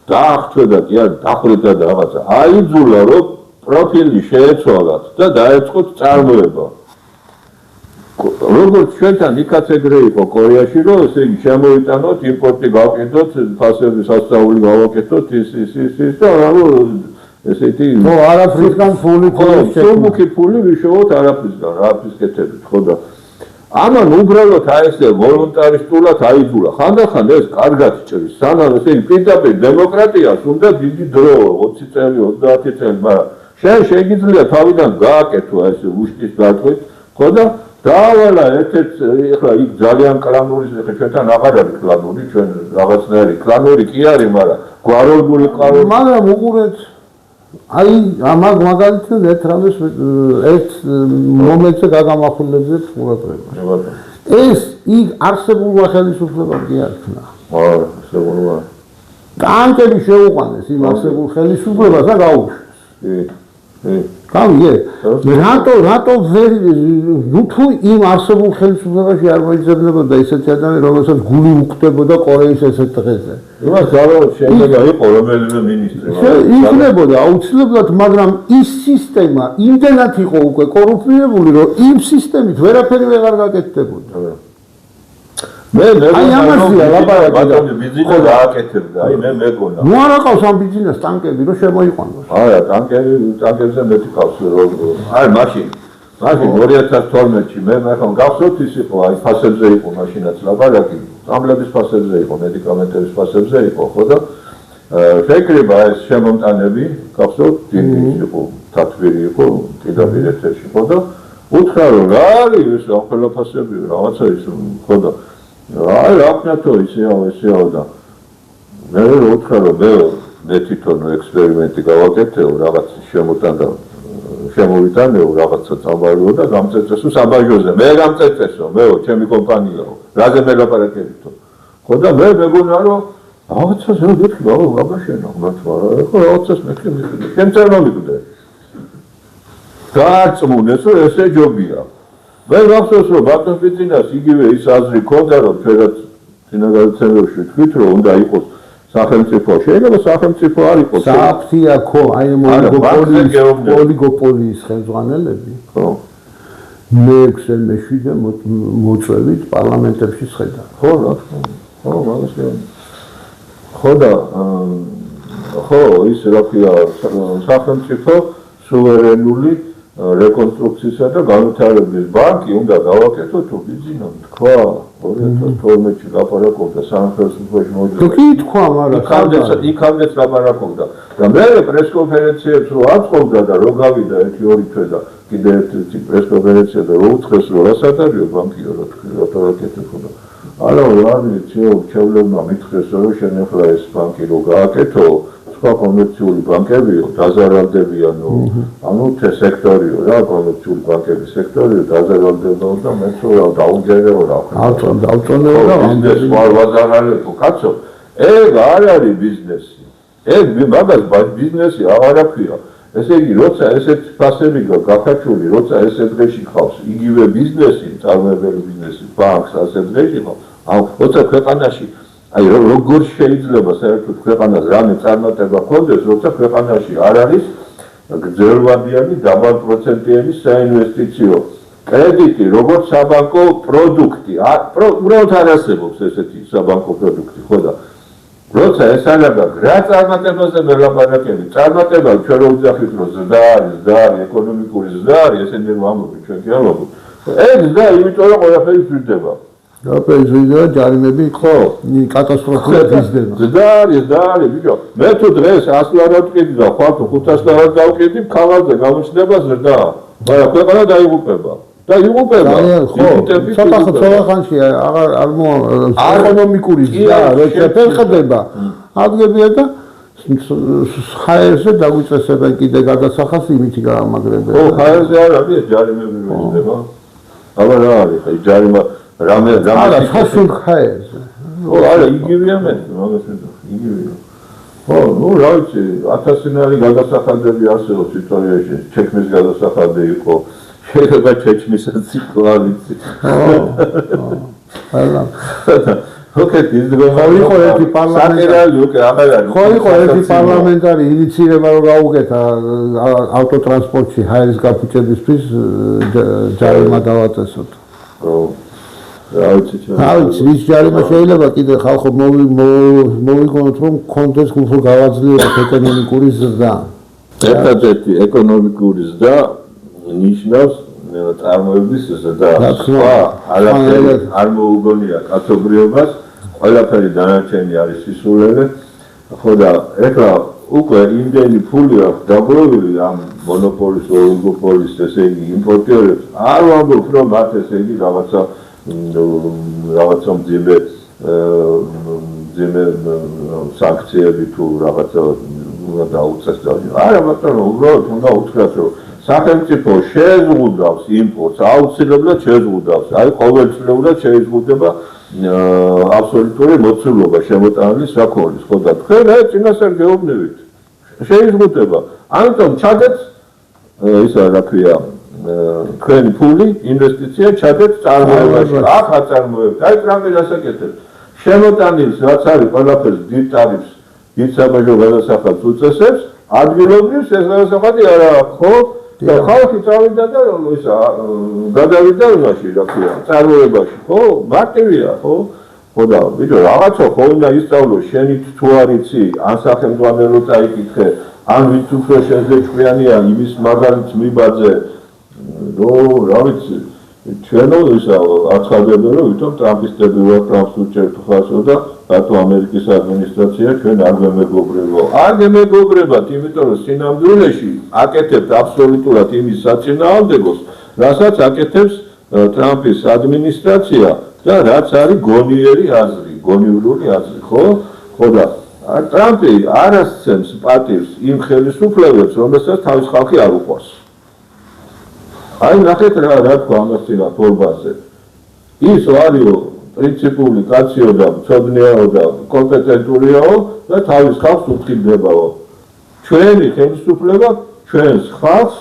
დაახჩვედა კი არ დახრიდა და რაღაცა აიძულა რომ პროფილი შეეცვალათ და დაეწყოთ წარმოება როგორც ჩვენთან იქაც ეგრე იყო კორეაში რომ ესე იგი შემოიტანოთ იმპორტი გავყიდოთ ფასები სასწაული გავაკეთოთ ის და ანუ ესეთი ნუ არაფრისგან ფული შემოქი ფული ვიშოვოთ არაფრისგან რაფრის კეთებით ხო და ამან უბრალოდ აი ესე ვოლუნტარისტულად აიძულა ხანდახან ეს კარგად ჭრის სანამ ესე იგი პირდაპირ დემოკრატიას უნდა დიდი დრო 20 წელი 30 წელი მაგრამ შენ შეგიძლია თავიდან გააკეთო ესე უშტის დათვით ხო და დაავალა ერთ-ერთ ეხლა იქ ძალიან კლანური ჩვენთან აღარ არის კლანური ჩვენ რაღაცნაირი კლანური კი არის მაგრამ გვაროვნული კლანური მაგრამ უყურეთ აი ამაგ მაგალითად ერთ რამეს ერთ მომენტზე გაგამახვილებდეთ ყურადღებას ეს იქ არსებულმა ხელისუფლებამ კი არ ქნა არსებულმა ტანკები შეუყვანეს იმ არსებულ ხელისუფლებას და გაუშვეს გამიგე რატო ვერ თუ იმ არსებულ ხელისუფლებაში არ მოიძებნებოდა ისეთი ადამიანი რომელსაც გული უხდებოდა კორეის ესეთ დღეზე იმას ძალა შეიძლება იყო რომელიმე მინისტრი იქნებოდა აუცილებლად მაგრამ ის სისტემა იმდენად იყო უკვე კორუფტირებული რომ იმ სისტემით ვერაფერი ვეღარ გაკეთდებოდა მე აი ამაზეა ლაპარაკი ბიზნესი გააკეთებდა აი მე მეგონა ნუ არ აყავს ამ ბიზნეს ტანკები რომ შემოიყვანოს არა ტანკებზე მეტი ყავს რომ აი მაშინ 2012-ში მე ხომ გახსოვთ ის იყო აი ფასებზე იყო მაშინაც ლაპარაკი ამლების ფასებზე იყო მედიკამენტების ფასებზე იყო ხო და შეკრიბა ეს შემომტანები გახსოვთ იყო თათბირი იყო პირდაპირ ეთერში ხო და უთხრა რომ რა არის ეს ყველა ფასები რაღაცა ის ხო და აი რა ქნათო ისეაო და მე უთხრა რომ მე თვითონ ექსპერიმენტი გავაკეთეო რაღაც შემოვიტანეო რაღაცა წამბალიო და გამწეწესო საბაჟოზე მე გამწეწესო მეო ჩემი კომპანიაო რაზე მე ლაპარაკებითო ხო და მე მეგონა რომ რაღაცას რა გიქნა აბაშენო მაგრამ ხო რაღაცას მე ჩემ წარმომიკვდე გააწმუნეს რომ ესე ჯობია მე გახსოვს რომ ბატონ ბიძინას იგივე ის აზრი ქონდა რომ ჩვენაც წინაგალცემებში თქვით რომ უნდა იყოს სახელმწიფო შეიძლება სახელმწიფო არ იყოს საფთიაქო აი ოლიგოპოლიის ხელმძღვანელები ხო მე-6 მე-7 მოწვევით პარლამენტებში შედა ხო რა ხო მაგას ხო და ხო ის რა ქვია სახელმწიფო სუვერენული რეკონსტრუქციისა და განვითარების ბანკი უნდა გავაკეთო თუ ბიზნესო თქვა 2012-ში ლაპარაკობდა სამხედრო მოძრაობა თუ კი თქვა მაგრამ იქამდეც ლაპარაკობდა და მე პრესკონფერენციებს რო აწყობდა და რო გავიდა 1-2 თვე და კიდე ერთი პრესკონფერენცია და რო უთხრეს რომ რასაც არისო ბანკიო რა ლაპარაკეთო და არა რა ჩევლებმა მითხრეს რომ შენ ახლა ეს ბანკი რო გააკეთო სხვა კომერციული ბანკებიო დაზარალდებიანო ანუ სექტორიო რა კომერციული ბანკების სექტორიო დაზარალდებოდა და მეც რა დაუჯერეო რა დავწონეო რა ბიზნეს ვაზარალებ კაცო ეგ არ არის ბიზნესი ეგ მაგას ბიზნესი აღარ აქვს ესე იგი, როცა ესეთ ფასები გაქაჩული, როცა ესეთ დღეში ხავს იგივე ბიზნესი, წარმოებელი ბიზნესი, ბანკს ასეთ დღეში ხავს, როცა ქვეყანაში აი როგორ შეიძლება საერთოდ ქვეყანას რამე წარმატება ჰქონდეს, როცა ქვეყანაში არ არის გრძელვადიანი დაბალპროცენტიანი საინვესტიციო კრედიტი, როგორც საბანკო პროდუქტი. უბრალოდ არ არსებობს ესეთი საბანკო პროდუქტი, ხო და როცა ეს არ აქვს, რა წარმატებაზე მელაპარაკები, წარმატება ჩვენ რო ვძახით, რომ ზრდა არის, ეკონომიკური ზრდა არის, ესენი ვამბობთ ჩვენ კი არ ვამბობთ. ეს ზრდა იმიტომ რომ ყველაფერი ზრდება. ყველაფერი ზრდება, ჯარიმები ხო, კატასტროფულად იზრდება. ზრდა არის, ბიჭო. მე თუ დღეს 100 ლარად ვკიდი და ხვალ 500 ლარად დავკიდი, ქაღალდზე გამოჩნდება ზრდა. მაგრამ ქვეყანა დაიღუპება. ცოტა ხანში არ ეკონომიკური ზრდა რო შეფერხდება, ადგებია და ხაერზე დაგვიწესებენ კიდე გადასახას იმითი გაამაგრებენ. ხო, ხაერზე არ არის ჯარიმები მოხდება. აბა რა არის, აი ჯარიმა რამე არა, სასულ ხაერზე. ხო, არა, იგივეა მე, მაგას იგივეა. ხო, ნუ რა ვიცი, 1000-ნარი გადასახადები არსებობს ისტორიაში, ჩექმის გადასახადი იყო. შეიძლება ჩეჩმისაც იყო, არ ვიცი. არა. ოკეი, იყო ერთი პარლამენტარი, ხო იყო ერთი პარლამენტარი ინიცირება რომ გაუკეთა ავტოტრანსპორტში ჰაერის გაფუჭებისთვის ჯარიმა დავაწესოთ. ხო. რა ვიცი, ვის ჯარიმა შეიძლება კიდე ხალხო მოვიგონოთ რომ კონტექსტ უფრო გავაძლიეროთ ეკონომიკური ზრდა. ერთადერთი ეკონომიკური ზრდა ნიშნავს წარმოების ზრდა. არ მოუგონია კაცობრიობას, ყველაფერი დანარჩენი არის სისულელე. ხო და ეხლა უკვე იმდენი ფული აქვს დაგროვილი ამ მონოპოლის, ოლიგოპოლის, ესე იგი იმპორტიორებს. არ ვამბობ რომ მათ ესე იგი რაღაცა მძიმე სანქციები თუ რაღაცა უნდა დაუწეს და არა ბატონო, უბრალოდ უნდა უთხრათ რომ სახელმწიფო შეზღუდავს იმპორტს, აუცილებლად შეზღუდავს. აი ყოველწლიურად შეიზღუდება აბსოლუტური მოცულობა შემოტანილი საქონლის, ხო და თქვენ წინასწარ გეუბნებით. შეიზღუდება. ამიტომ ჩადეთ ისა რა ქვია თქვენი ფული, ინვესტიცია ჩადეთ წარმოებაში. აქ აწარმოებთ. აი ტრამპი დასაკეთებს. შემოტანილს რაც არის ყველაფერს დიდ ტარიფს, დიდ საბაჟო გადასახადს უწესებს, ადგილობრივს ეს გადასახადი არა აქვს, ხო? და ხალხი წავიდა და ისა გადავიდა იმაში, რა ქვია, წარმოებაში, ხო? მარტივია, ხო? ხო და ბიჭო, რაღაცა ხო უნდა ისწავლო, შენი თუ არ იცი, ან სახელმძღვანელო წაიკითხე, ან ვით უფრო შენზე ჭკვიანია იმის მაგალითს მიბაძე, რა ვიცი, ჩვენო ისა აცხადებენ, რომ ვითომ ტრამპისტები ვარ, ტრამპს უჭერთ ხაზო და რატო ამერიკის ადმინისტრაცია ჩვენ არ გემეგობრება. არ გემეგობრებათ, იმიტომ რომ სინამდვილეში აკეთებთ აბსოლუტურად იმის საწინააღმდეგოს, რასაც აკეთებს ტრამპის ადმინისტრაცია და რაც არის გონიერი აზრი, გონივრული აზრი, ხო? ხო და ტრამპი არ ასცემს პატივს იმ ხელისუფლებებს, რომელსაც თავის ხალხი არ უყვარს. აი ნახეთ რა თქვა ამასინა ფორბაზე. ის ვარიო პრინციპული კაციო და მწოდნეაო და კომპეტენტურიაო და თავის ხალხს უხილდებაო. ჩვენი ხელისუფლება ჩვენს ხალხს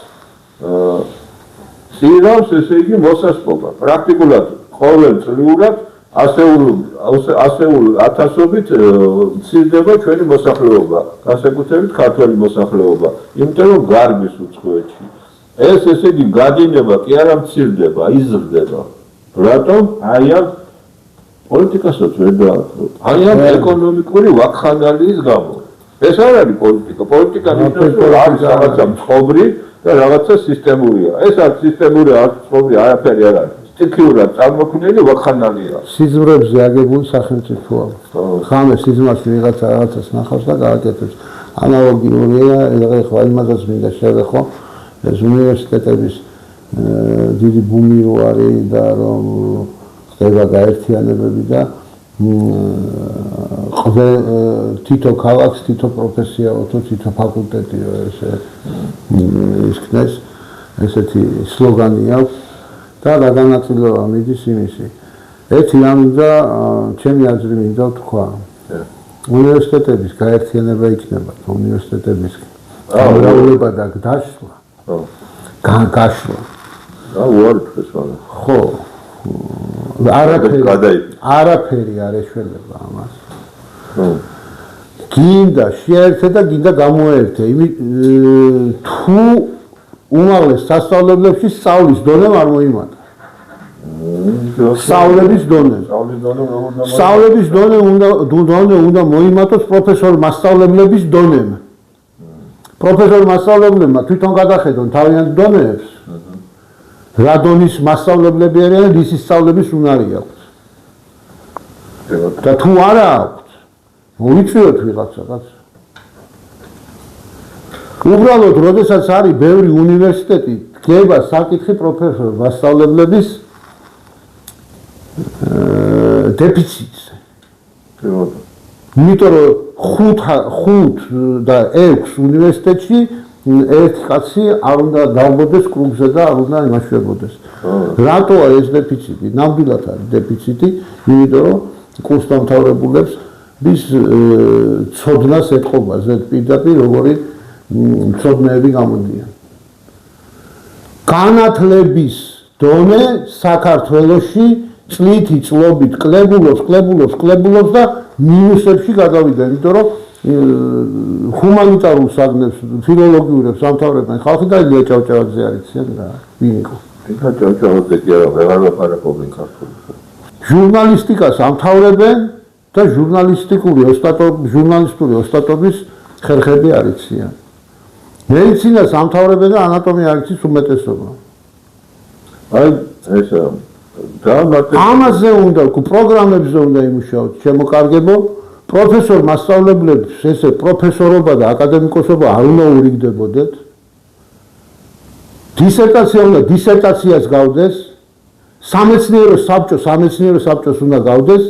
სირავს, ესე იგი მოსასპობა. პრაქტიკულად ყოველწლიურად ასეულ ათასობით მცირდება ჩვენი მოსახლეობა, განსაკუთრებით ქართველი მოსახლეობა, იმიტომ რომ გარბის უცხოეთში. ეს ესე იგი გადინება კი არა მცირდება, იზრდება. რატომ? აი ამ პოლიტიკასაც ვერ დაახლოვთ. აი ამ ეკონომიკური ვაკხანგალიის გამო. ეს არ არის პოლიტიკა. პოლიტიკა ნიშნავს რომ არის რაღაცა მწყობრი და რაღაცა სისტემურია. ეს არის სისტემური, არ მწყობრი, არაფერი არ არის. სტიქიურად წარმოქმნილი ვაკხანგალია. სიზმრებზე აგებული სახელმწიფოა. ხამე სიზმარში რაღაცას ნახავს და გააკეთებს. ანალოგიურია, ეხლა იმასაც მინდა შევეხო. ეს უნივერსიტეტების დიდი ბუმი რო არის და რომ ხდება გაერთიანებები და თითო ქალაქს, თითო პროფესიაო თუ თითო ფაკულტეტიო ესე ისქნეს, ესეთი სლოგანი აქვს და გადანაწილება მიდის იმისი. ერთი ამდა ჩემი აზრი მინდა ვთქვა. უნივერსიტეტების გაერთიანება იქნება, უნივერსიტეტების გამრავლება და დაშლა. გაშლა. უარეს ვარ. ხო. არაფერი არ ეშველება ამას. გინდა შეერთე და გინდა გამოერთე. თუ უმაღლეს სასწავლებლებში სწავლის დონე არ მოიმატა. სწავლების დონე უნდა მოიმატოს პროფესორ მასწავლებლების დონემ. პროფესორ მასწავლებლებმა თვითონ გადახედონ თავიანთ დონეებს. რა დონის მასწავლებლები არიან, ისი სწავლების უნარი აქვს. და თუ არა აქვს, მოიწვიოთ ვიღაცას. უბრალოდ, როდესაც არის ბევრი უნივერსიტეტი, დგება საკითხი პროფესორ მასწავლებლების დეფიციტზე. იმიტომ რომ 5 და 6 უნივერსიტეტში ერთი კაცი არ უნდა დავბოდეს კრუგზე და არ უნდა იმაშვებოდეს. რატოა ეს დეფიციტი? ნამდვილად არის დეფიციტი, იმიტომ რომ კურსდამთავრებულებს ის ცოდნას ეთყობა ზედპირდაპირ, როგორი ცოდნეები გამოდიან. განათლების დონე საქართველოში წლითი წლობით კლებულობს და მინუსებში გადავიდა, იმიტომ რომ ჰუმანიტარულ საგნებს, ფილოლოგიურებს ამთავრებენ ხალხი და ილია ჭავჭავაძე არ იციან რა, ვინ იყო? ილია ჭავჭავაძე კი არა, ვეღარ ლაპარაკობენ ქართულად. ჟურნალისტიკას ამთავრებენ და ჟურნალისტური ოსტატობის ხერხები არ იციან. მედიცინას ამთავრებენ და ანატომია არ იცის უმეტესობა. აი ესა ამაზე უნდა, პროგრამებზე უნდა იმუშაოთ, შემოკარგებო. პროფესორ მასწავლებლებს ესე პროფესორობა და აკადემიკოსობა არ უნდა ურიგდებოდეთ. დისერტაცია უნდა დისერტაციას გავდეს. სამეცნიერო საბჭოს უნდა გავდეს.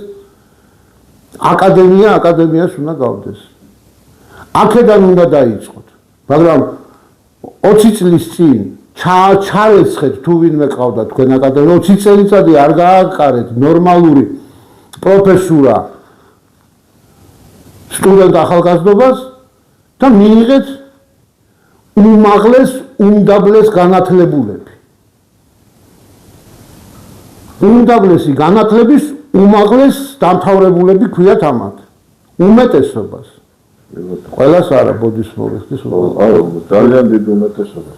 აკადემიას უნდა გავდეს. აქედან უნდა დაიწყოთ. მაგრამ 20 წლის წინ ჩარეცხეთ თუ ვინმე ყავდა თქვენ აკადემია 20 წელიწადი არ გააკარეთ ნორმალური პროფესურა სტუდენტ ახალგაზრდობას და მიიღეთ უმდაბლეს განათლებულები. უმდაბლესი განათლების უმაღლეს დამთავრებულები ქვიათ ამათ. უმეტესობას. ყველას არა ბოდის მოვიხდის. ძალიან დიდი უმეტესობა.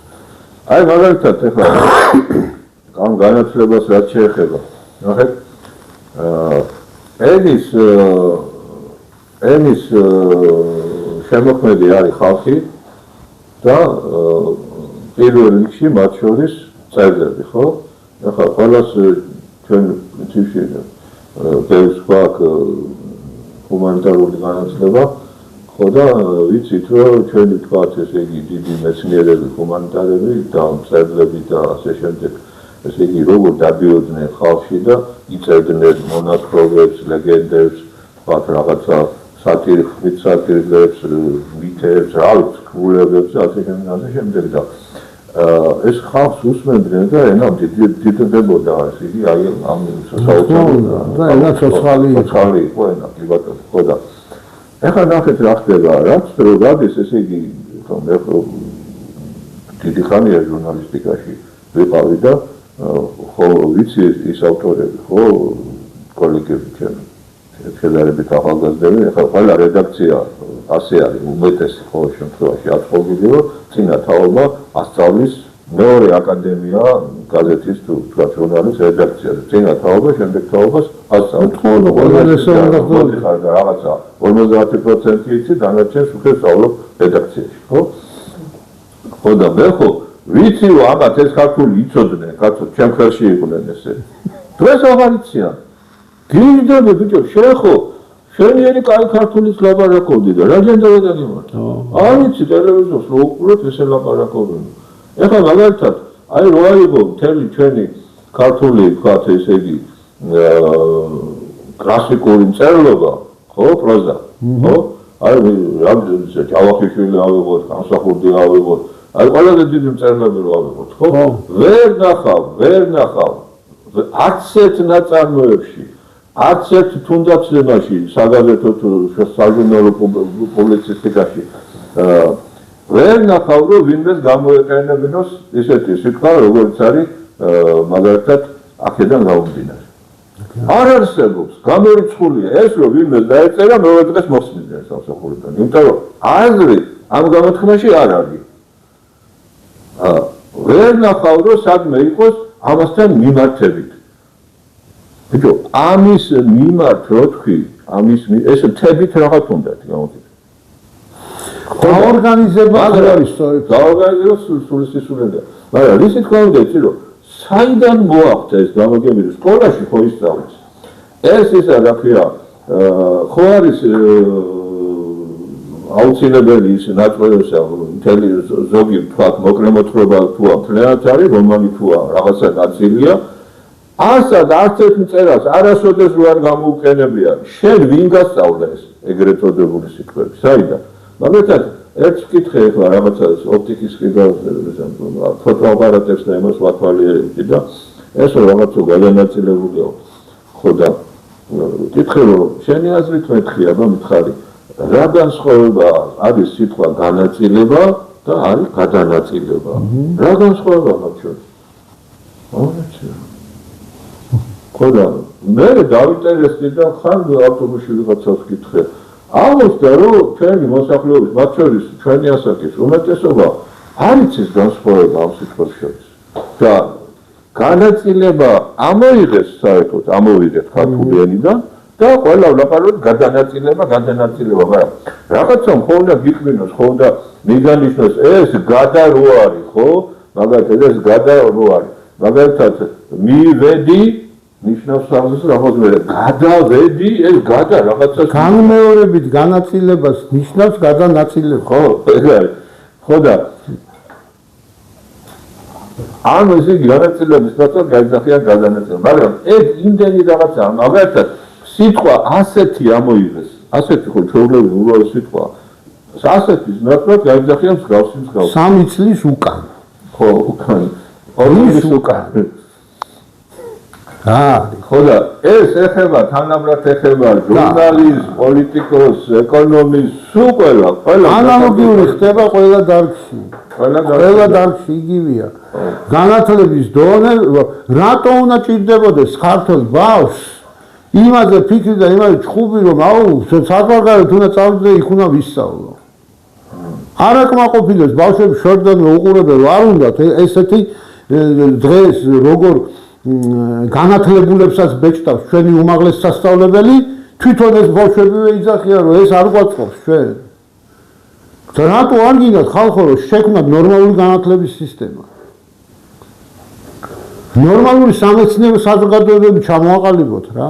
აი მაგალითად ეხლა ამ განათლებას რაც შეეხება. ნახეთ ენის შემოქმედი არის ხალხი და პირველ რიგში მათ შორის წერლები, ხო? ეხლა ყველას ჩვენ პრინციპში ბევრს გვაქვს ჰუმანიტარული განათლება, ხო და ვიცით რომ ჩვენი თქვათ ესე იგი დიდი მეცნიერები, ჰუმანიტარები და წერლები და ასე შემდეგ, ესე იგი როგორ დადიოდნენ ხალხში და იწერდნენ მონათხრობებს, ლეგენდებს, თქვათ რაღაცა სატირებს, მითებს, რა ვიცი, ქმულებებს და ასე შემდეგ და ეს ხალხს უსმენდნენ და ენა დიდდებოდა ეს იგი აი ამ და ენა ცოცხალი იყო ენა კი ბატონო ხო და ეხლა ნახეთ რა ხდება რაც რომ გადის ესე იგი მე დიდი ხანია ჟურნალისტიკაში ვიყავი და ხო ვიცი ის ავტორები ხო კოლეგები ჩემი შედარებით ახალგაზრდები ეხლა ყველა რედაქცია ასე არის უმეტესი ყოველ შემთხვევაში აწყობილი რომ წინა თაობა ასწავლის მეორე აკადემია გაზეთის თუ ჟურნალის რედაქციაზე წინა თაობა შემდეგ თაობას ასწავლის რაღაცა 50% იცი დანარჩენს უკვე სწავლობ რედაქციაში ხო და მე ხო ვიცი რომ ამათ ეს ქართული იცოდნენ კაცო ჩემ ხელში იყვნენ ესე დღეს აღარ იციან გიჟდები ბიჭო შეხო შენიერი კაი ქართულის ლაპარაკობდი და რა ჯენდერა გიმართ არ იცი ტელევიზორს რო უყურებ ესე ლაპარაკობენ ეხლა მაგალითად აი რო აიღო მთელი ჩვენი ქართული ვთქვათ ესე იგი კლასიკური მწერლობა ხო პროზა ხო აი რა ჯავახიშვილი ავიღოთ გამსახურდი ავიღოთ აი ყველაზე დიდი მწერლები რო ავიღოთ ხო ვერ ნახავ არც ერთ ნაწარმოებში არც ერთ თუნდაც ემაში საგაზეთო თუ საჟურნალო პუბლიცისტიკაში ვერ ნახავ რომ ვინმეს გამოეყენებინოს ისეთი სიტყვა როგორც არის მაგალითად აქედან გამომდინარე. არ არსებობს გამორიცხულია ეს რომ ვინმეს დაეწერა მეორე დღეს მოხსნიდნენ სამსახურიდან. იმიტომ რომ აზრი ამ გამოთქმაში არ არის. ვერ ნახავ რომ სადმე იყოს ამასთან მიმართებით. ბიჭო, ამის მიმართ რო თქვი, ამის ეს თებით რაღაც უნდა გამოგიდგა. გაორგანიზება არის სწორედ. გაორგანიზება სული სისულელია. მაგრამ ისე თქვა უნდა იცი რომ საიდან მოახდა ეს გამოგებილი სკოლაში ხო ისწავლის. ეს ისა რა ქვია, ხო არის აუცილებელი ის ნაწყვეტისა მთელი ზოგი თქვა მოკლე მოთხრობა თუ მთლიანად არის რომანი თუ რაღაცა ნაწილია. ასად არც ერთ მწერალს არასოდეს რო არ გამოუყენებია. შენ ვინ გასწავლე ეს ეგრეთ წოდებული სიტყვები? საიდან? მაგალითად, ერთ კითხე ახლა რაღაცა ოპტიკის კიდე ფოტოაპარატებს და იმას ვათვალიერებდი და ეს რაღაცა გადანაწილებულია. ხო და კითხე რომ შენი აზრით მეთქია, მითხარი, რა განსხვავება არის სიტყვა განაწილება და არის გადანაწილება? რა განსხვავება მათ შორის? ხო და მე დავინტერესდი და ხან ავტობუსში ვიღაცას ვკითხე. აღმოჩნდა რომ ჩვენი მოსახლეობის მათ შორის ჩვენი ასაკის უმეტესობა არ იცის განსხვავება ამ სიტყვებს შორის. და განაწილება ამოიღეს საერთოდ, ამოვიდეთ ქართული ენიდან და ყველა ვლაპარაკობთ გადანაწილება, მაგრამ რაღაცა მხოლოდ გიქმნოს, ხო და მიგანიშნოს ეს გადა რო არის, ხო? მაგალითად ეს გადა რო არის. მაგალითად მივედი ნიშნავს ამას რაღაც მე გადავედი ეს გადა რაღაცას განმეორებით განაწილებას ნიშნავს გადანაწილება. ხო, ეგ არის. ხო და ამ ეს განაწილების პროცესი გაიძახიან გადანაწილება. მაგრამ ეს იმდენი რაღაცაა, მაგალითად სიტყვა ასეთი ამოიღეს, ასეთი ხო ჩვეულებრივი უბრალოდ სიტყვა. ასეთის ნაცვლად გაიძახიან მსგავსი. 3 წლის უკან. ხო, უკან. 2 წლის უკან. ხო და ეს ეხება თანაბრად ეხება ჟურნალისტს, პოლიტიკოს, ეკონომისტს, სულ ყველა ანალოგიური ხდება ყველა დარგში. ყველა დარგში იგივეა. განათლების დონე რატო უნდა ჭირდებოდეს ქართულ ბავშვს იმაზე ფიქრი და იმაზე ჩხუბი რომ აუ საზღვარგარეთ უნდა წავიდე იქ უნდა ვისწავლო. არ აკმაყოფილებს ბავშვებს შორდან უყურებელ არ უნდათ ესეთი დღეს როგორ განათლებულებსაც ბეჭდავს ჩვენი უმაღლესი სასწავლებელი თვითონ ეს ბავშვებივე იძახიან რომ ეს არ გვაწყობს ჩვენ. და რატო არ გინდათ ხალხო რომ შექმნათ ნორმალური განათლების სისტემა? ნორმალური სამეცნიერო საზოგადოებები ჩამოაყალიბოთ რა.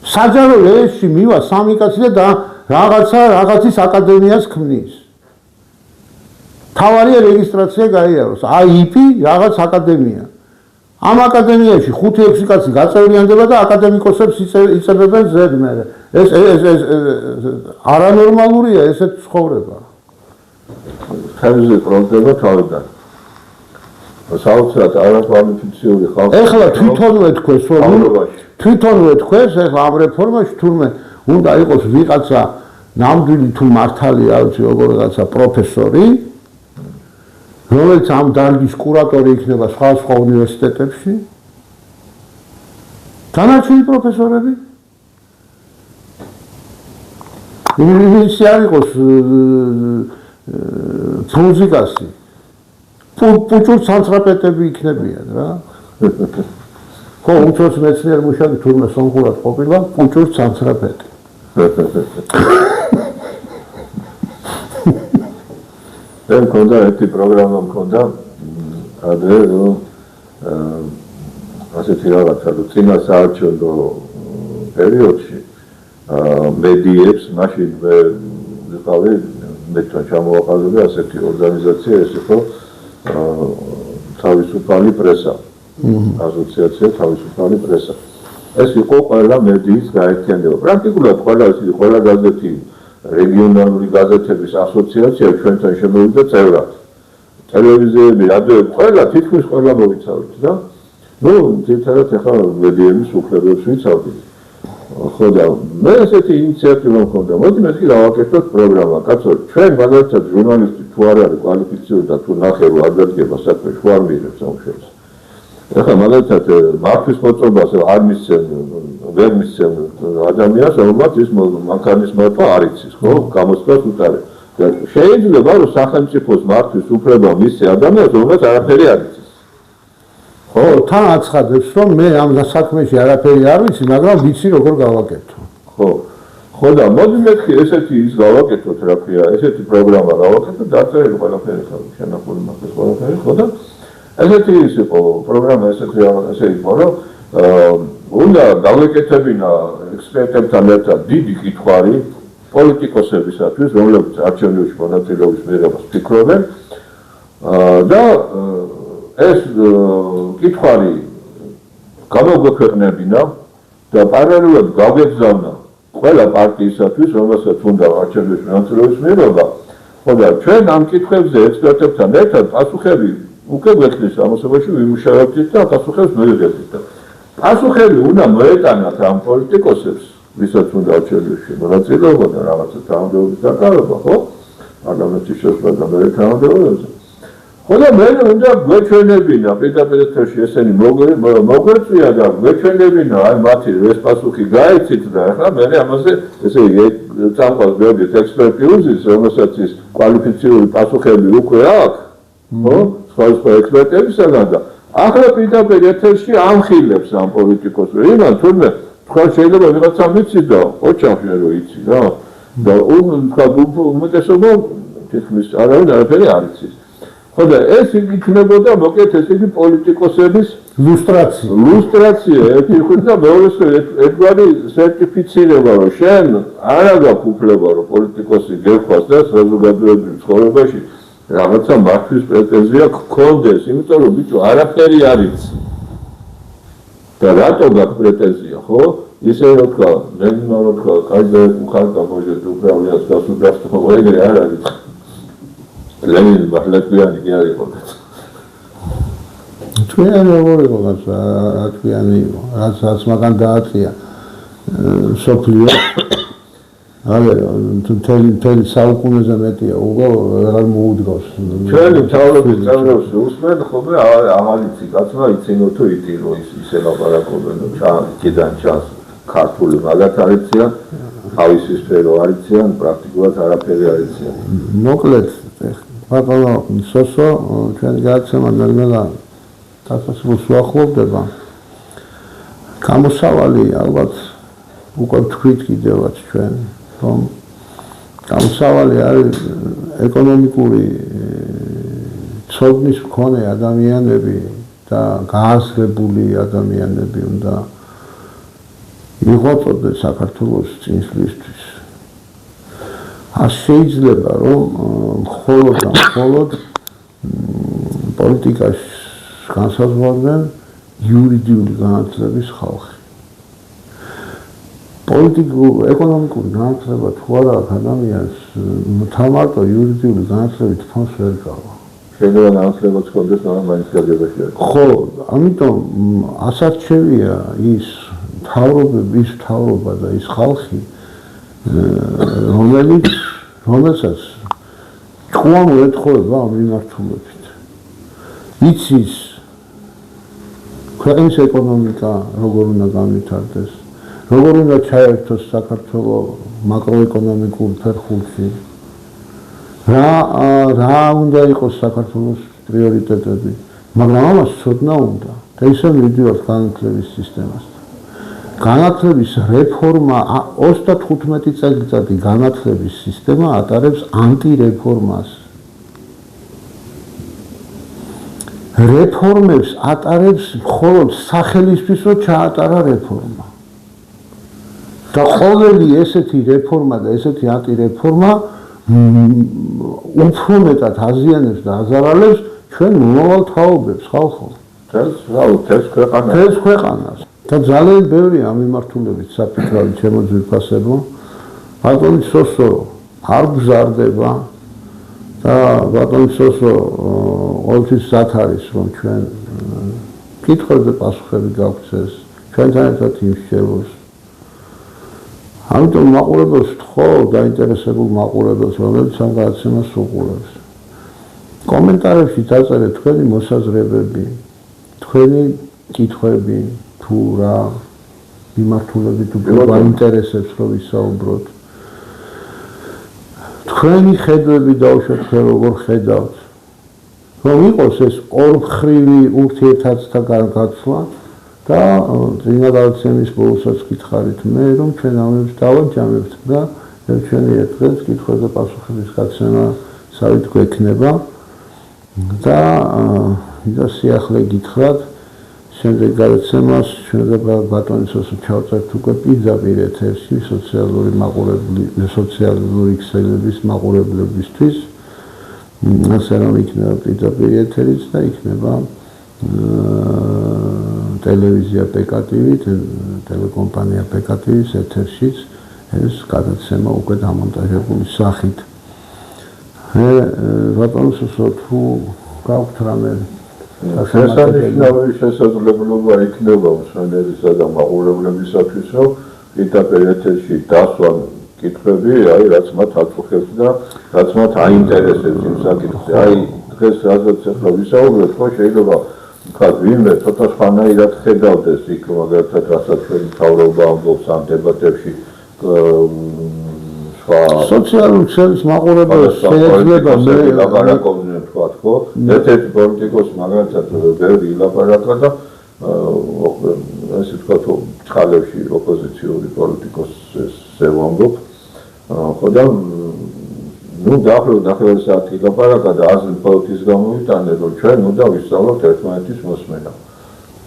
საჯარო რეესში მივა 3 კაცი და რაღაცის აკადემიას ქმნის. თავარია რეგისტრაცია გაიაროს. აიპი რაღაც აკადემია. ამ აკადემიაში 5-6 კაცი გაწევრიანდება და აკადემიკოსებს იწებებენ ზედ მე. ეს არანორმალურია ესეთ ცხოვრება. ხაზი პრობლემა თავიდან. საოცრად არაკვალიფიციური ხალხი. ეხლა თვითონვე თქვენს თვითონვე თქვენს ეხლა ამ რეფორმაში თურმე უნდა იყოს ვიღაცა ნამდვილი თუ მართალი არ ვიცი როგორ რაღაცა პროფესორი რომელიც ამ დარგის კურატორი იქნება სხვა უნივერსიტეტებში. დანარჩენი პროფესორები ის არ იყოს მუსიკასი პუჭურ ცანცრაპეტები იქნებიან რა. ხო, უმცროსი მეცნიერ მუშაკი თურმე სომხურად ყოფილა პუჭურ ცანცრაპეტი. მე მქონდა ერთი პროგრამა მქონდა ადრე რომ ასეთი რაღაცა რომ წინა საარჩევნო პერიოდში მედიებს მაშინ მე ვიყავი მე ჩამოვაყალიბე ასეთი ორგანიზაცია ეს იყო თავისუფალი პრესა ასოციაცია თავისუფალი პრესა ეს იყო ყველა მედიის გაერთიანება პრაქტიკულად ყველა გაზეთი რეგიონალური გაზეთების ასოციაცია ჩვენთან შემოვიდა წევრად. ტელევიზიები, რადიოები, ყველა თითქმის ყველა მოვიცავთ და ნუ თითქოს ახლა მედიების უფლებებს ვიცავდით. ხო და მე ესეთი ინიციატივა მქონდა. მოდი მე კი დავაკეთოთ პროგრამა. კაცო, ჩვენ მაგალითად ჟურნალისტი თუ არ არის კვალიფიციური და თუ ნახე რომ არ დადგება საქმე, თუ არ მიიღებს სამუშაოს. ეხლა მაგალითად მართვის მოწყობას არ მისცემ, ვერ მისცემ ადამიანს, რომელმაც ის მანქანის მართვა არ იცის, ხო? გამოსვლას უტარებს. და შეიძლება რომ სახელმწიფოს მართვის უფლება მისცე ადამიანს, რომელმაც არაფერი არ იცის. ხო, თან აცხადებს, რომ მე ამ საქმეში არაფერი არ ვიცი, მაგრამ ვიცი როგორ გავაკეთო. ხო და მოდი მეთქი ესეთი ის გავაკეთოთ, რა ქვია, ესეთი პროგრამა გავაკეთოთ, დაწერილი ყველაფერი ხო, შენახული მაგას ყველაფერი ხო და ესეთი ის იყო პროგრამა ესე იყო, რომ უნდა გავეკეთებინა ექსპერტებთან ერთად დიდი კითხვარი პოლიტიკოსებისათვის, რომლებიც არჩევნებში მონაწილეობის მიღებას ფიქრობენ და ეს კითხვარი გამოგვექვეყნებინა და პარალელურად გავეგზავნა ყველა პარტიისათვის, რომელსაც უნდა არჩევნებში მონაწილეობის მიღება, ხო და ჩვენ ამ კითხვებზე ექსპერტებთან ერთად პასუხები უკვე გვექნის ამასობაში ვიმუშავებთ და პასუხებს მივიღებთ. პასუხები უნდა მოეტანათ ამ პოლიტიკოსებს, ვისაც უნდა არჩევნებში მონაწილეობა და რაღაცა თანამდებობის დაკავება, ხო? პარლამენტის შესვლა და მე თანამდებობაზე. ხო და მე უნდა გვეჩვენებინა პირდაპირ ეთერში ესენი მოგვეწვია და გვეჩვენებინა აი მათი ეს პასუხი გაიცით და ახლა მე ამაზე ესე იგი წამყვან გეოგეთ ექსპერტი უზის, რომელსაც ის კვალიფიციური პასუხები უკვე აქვს, ხო? სხვა ექსპერტებისგან და ახლა პირდაპირ ეთერში ამხილებს ამ პოლიტიკოს, იმან თურმე თქვა შეიძლება ვიღაცა ვიცი და ოჩახი რომ იცი რა და თქვა უმეტესობა თითქმის არაფერი არ იცის. ხო და ეს იქნებოდა მოკეთ ესე იგი პოლიტიკოსების ლუსტრაცია ერთი ხუთი და მეორე ერთგვარი სერტიფიცირება რომ შენ არა გაქვს უფლება რომ პოლიტიკოსი გეხვას და საზოგადოებრივ ცხოვრებაში რაღაცა მართვის პრეტენზია გქონდეს, იმიტომ რომ ბიჭო არაფერი არ იცი. და რატო გაქვს პრეტენზია, ხო? ისე რომ თქვა, ლენინმა რომ თქვა, კაიძე უხარდა მოჟეთ უბრალოდ გასუდარს ხო ეგრე არ არის. ლენინი ბახლეთიანი კი არ იყო. თქვენი როგორ იყო თქვენი რაც მაგან დააწია სოფლიო თელი საუკუნეზე მეტია უკვე აღარ მოუდგავს. ჩვენი მთავრობის წევრებს უსმენ ხოლმე ამალიცი კაცმა იცინო თუ იტირო ისე ლაპარაკობენ ჩიდან ჩას ქართული მაგათ არიციან თავისი სფერო არიციან პრაქტიკულად არაფერი არიციან. მოკლედ ბატონო სოსო ჩვენი გადაცემა ნელ-ნელა დასასრულს უახლოვდება. გამოსავალი ალბათ უკვე თქვით კიდევაც ჩვენ რომ გამოსავალი არის ეკონომიკური ცოდნის მქონე ადამიანები და გააზრებული ადამიანები უნდა იღოწოდეს საქართველოს წინსვლისთვის. არ შეიძლება რომ მხოლოდ პოლიტიკაში განსაზღვრავდნენ იურიდიული განათლების ხალხი. ეკონომიკური განათლება თუ არა აქვს ადამიანს თამარტო იურიდიული განათლებით ფონს ვერ გავა. შეიძლება განათლებაც ჰქონდეს, მაგრამ მაინც გაგებაში არის. ხო, ამიტომ ასარჩევია ის მთავრობა და ის ხალხი, რომელსაც თქვენ უეთხოვება ამ მიმართულებით. იცის ქვეყნის ეკონომიკა როგორ უნდა განვითარდეს, როგორ უნდა ჩაერთოს საქართველოს მაკროეკონომიკურ ფერხულში, რა უნდა იყოს საქართველოს პრიორიტეტები, მაგრამ ამას ცოდნა უნდა და ისე მივიდივართ განათლების სისტემასთან. განათლების რეფორმა 35 წელიწადი განათლების სისტემა ატარებს ანტირეფორმას. რეფორმებს ატარებს მხოლოდ სახელისთვის რომ ჩაატარა რეფორმა. და ყოველი ესეთი რეფორმა და ესეთი ანტირეფორმა უფრო მეტად აზიანებს და აზარალებს ჩვენ მომავალ თაობებს ხალხო. თელს ქვეყანას. და ძალიან ბევრი ამ მიმართულებით საფიქრავი ჩემო ძვირფასებო. ბატონი სოსო არ გზარდება და ბატონი სოსო ყოველთვის სად არის რომ ჩვენ კითხვებზე პასუხები გავქცეს, ჩვენთან ერთად იმსჯელოს. ამიტომ მაყურებელს ვთხოვ, დაინტერესებულ მაყურებელს, რომელიც ამ გადაცემას უყურებს. კომენტარებში დაწერეთ თქვენი მოსაზრებები, თქვენი კითხვები, თუ რა მიმართულებით უფრო გაინტერესებს რომ ვისაუბროთ. თქვენი ხედვები დაუშვათ თქვენ როგორ ხედავთ. რომ იყოს ეს ორმხრივი ურთიერთობათა გაცვლა და წინა გადაცემის ბოლოსაც გითხარით მე რომ ჩვენ ამებს დავაჯამებთ და ერთშენიერ დღეს კითხვებზე პასუხების გაცემა სავით გვექნება და სიახლე გითხრათ შემდეგ გადაცემას ჩვენ და ბატონისოს ჩავწერთ უკვე პირდაპირ ეთერში სოციალური ქსელების მაყურებლებისთვის ასე რომ იქნება პირდაპირ ეთერიც და იქნება ტელევიზია PKTV, ტელეკომპანია PKTV-ის ეთერშიც ეს გადაცემა უკვე დამონტაჟებული სახით. ბატონისო თუ გაქვთ რამე შესანიშნავი შესაძლებლობა იქნება მსმენელისა და მაყურებლებისათვის, რომ პირდაპირ ეთერში დასვან კითხვები, რაც მათ აწუხებს და რაც მათ აინტერესებს იმ საკითხზე. დღეს რაზეც ახლა ვისაუბრეთ, ხო შეიძლება ვთქვათ, ვინმე ცოტა სხვანაირად ხედავდეს იქ, მაგალითად, რასაც ჩვენ მთავრობა ამბობს ამ დებატებში, სოციალური ქსელის მაყურებელს შეიძლება ლაპარაკობდნენ, ვთქვათ, ხო? ერთ-ერთი პოლიტიკოსი მაგალითად ბევრი ილაპარაკა და ასე ვთქვათ, წყალებში ოპოზიციური პოლიტიკოსზე ვამბობ. ხო და დაახლოებით 9 საათი ლაპარაკა და აზრი პოლიტიკის გამოვიტანე, რომ ჩვენ უნდა ვისწავლოთ ერთმანეთის მოსმენა.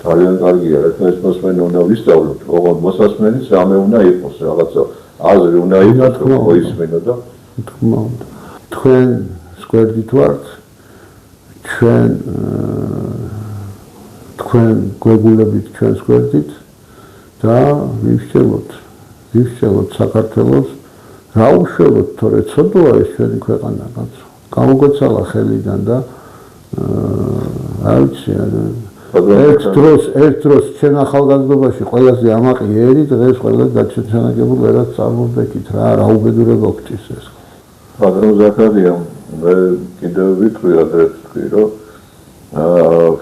ძალიან კარგია, ერთმანეთის მოსმენა უნდა ვისწავლოთ, ოღონდ მოსასმენიც რამე უნდა იყოს, რაღაცა აზრი უნდა იყოს, რომ მოისმენო და თქმა უნდა. თქვენ სკვერდით ვართ, თქვენ გვეგულებით ჩვენ სკვერდით და ვივსჯელოთ საქართველოს რა უშველოთ, თორე ცოდვაა ეს ჩვენი ქვეყანა კაცო. გამოგვეცალა ხელიდან და რა ვიცი, ერთ დროს ჩვენ ახალგაზრდობაში ყველაზე ამაყი ერი, დღეს ყველა გაჩვენებულ ვერაც წარმოგვექით რა უბედურება გჭირს ეს. ბატონო ზაქარია, მე კიდევ ვიტყვი ადრეს თქვი, რომ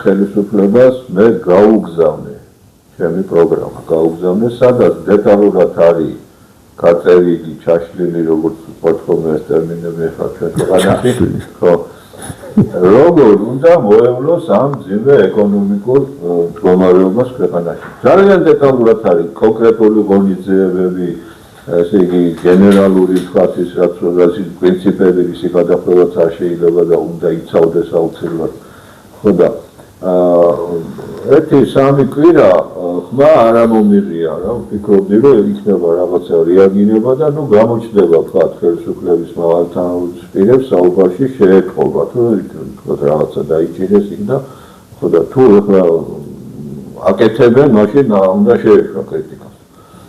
ხელისუფლებას მე გაუგზავნე ჩემი პროგრამა, გაუგზავნე, სადაც დეტალურად არის გაწერილი, ჩაშლილი, როგორც პორტფოლიო ეს ტერმინები ახლა ჩვენ ქვეყანაში, ხო. როგორ უნდა მოევლოს ამ ძიმე ეკონომიკურ მდგომარეობას ქვეყანაში. ძალიან დეტალურად არის კონკრეტული ღონისძიებები, ესე იგი გენერალური თქვათ ის რაც პრინციპები ისი გადახვევაც არ შეიძლება და უნდა იცავდეს აუცილებლად. ხო და ერთი სამი კვირა ხმა არ ამომიღია რა, ვფიქრობდი რომ იქნება რაღაცა რეაგირება და ნუ გამოჩნდება თქვათ ხელისუფლების მმართველებს საუბარში შეეთყობა თუ თქვათ რაღაცა დაიჭირეს იქ და ხო და თუ ახლა აკეთებენ, მაშინ უნდა შეეშვა κρიტიკას.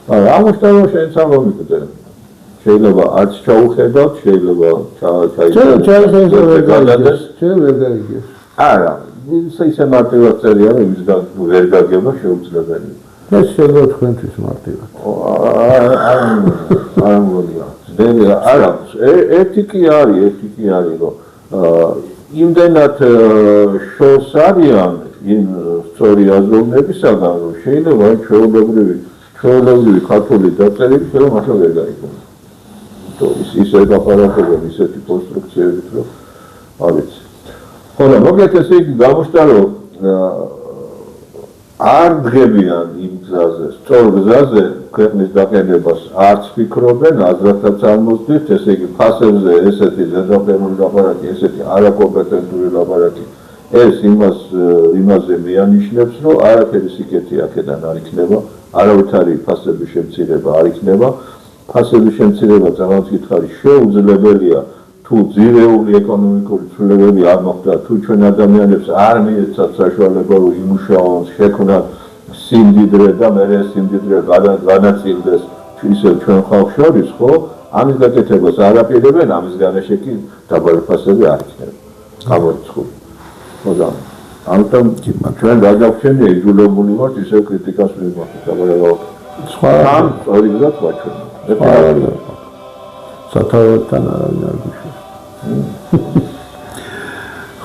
ამასთან შენც არ მომიგდე. შეიძლება არც ჩაუხედავთ, შეიძლება ჩაიხედავთ. არა, ისე მარტივად წერია, რომ იმის ვერ გაგება შეუძლებელია. ეს შეიძლება თქვენთვის მარტივად. არ მგონია. არა, ერთი კი არის, რომ იმდენად შორს არიან იმ სწორი აზროვნებისაგან, რომ შეიძლება ჩვეულებრივი ქართული დაწერილი შეიძლება მართლა ვერ გაიგოს. ისე გაფარაკებენ ისეთი კონსტრუქციებით, რომ არ ვიცი. ხო და მოკლედ ესე იგი გამოჩნდა, რომ არ დღებიან იმ გზაზე, სწორ გზაზე ქვეყნის დაყენებას არც ფიქრობენ, აზრათაც არ მოსდით, ესე იგი ფასებზე ესეთი ზედაპირული ლაპარაკი, ესეთი არაკომპეტენტური ლაპარაკი, ეს იმაზე მიანიშნებს, რომ არაფერი სიკეთე აქედან არ იქნება, არავითარი ფასების შემცირება არ იქნება, ფასების შემცირება ძალიან მკითხარი შეუძლებელია თუ ძირეული ეკონომიკური ცვლილებები არ მოხდა, თუ ჩვენ ადამიანებს არ მიეცათ საშუალება რომ იმუშაონ, შექმნან სიმდიდრე და მერე სიმდიდრე განაწილდეს ისევ ჩვენ ხალხს შორის, ხო? ამის გაკეთებას არ აპირებენ, ამის გარეშე კი დაბალი ფასები არ იქნება. გამორიცხული. ხო და ამიტომ ჩვენ გადავხსენია იძულებული ვართ ისევ კრიტიკას მივმართოთ, სხვა ამ სწორი გზაც ვაჩვენოთ. სათავეებთან არავინ არ გიშვებს.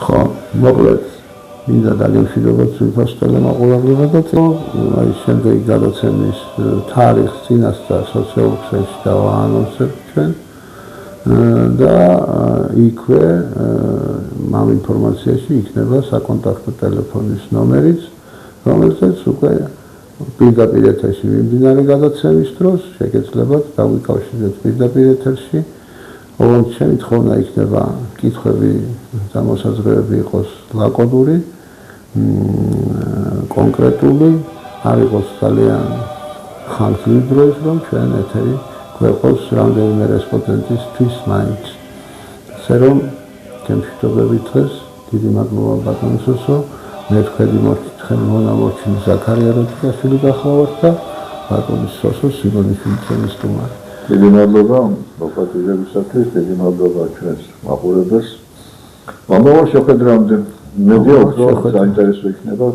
ხო, მოკლედ, მინდა დაგემშვიდობოთ სულფას ტელემაყურებლებადაც, აი შემდეგი გადაცემის თარიღს წინასწარ სოციალურ ქსელში დავაანონსებთ ჩვენ და იქვე ამ ინფორმაციაში იქნება საკონტაქტო ტელეფონის ნომერიც, რომელზეც უკვე პირდაპირ ეთერში მიმდინარე გადაცემის დროს შეგეძლებათ დაგვიკავშირდეთ პირდაპირ ეთერში. ოღონდ ჩემი თხოვნა იქნება კითხვები და მოსაზრებები იყოს ლაკონური, კონკრეტული, არ იყოს ძალიან ხანგრძლივი დროის, რომ ჩვენ ეთერი გვეყოს რამდენიმე რესპონდენტისთვის მაინც. ასე რომ გემშვიდობებით დღეს, დიდი მადლობა ბატონო სოსო, მე თქვენი მონამორჩილი ზაქარია როჭკაშვილი გახლავართ და ბატონის სოსო სიმონიშვილის სტუმარი. დიდი მადლობა მოხატულებისათვის, დიდი მადლობა ჩვენს მაყურებელს. მომავალ შეხვედრამდე მედია უფრო საინტერესო იქნება.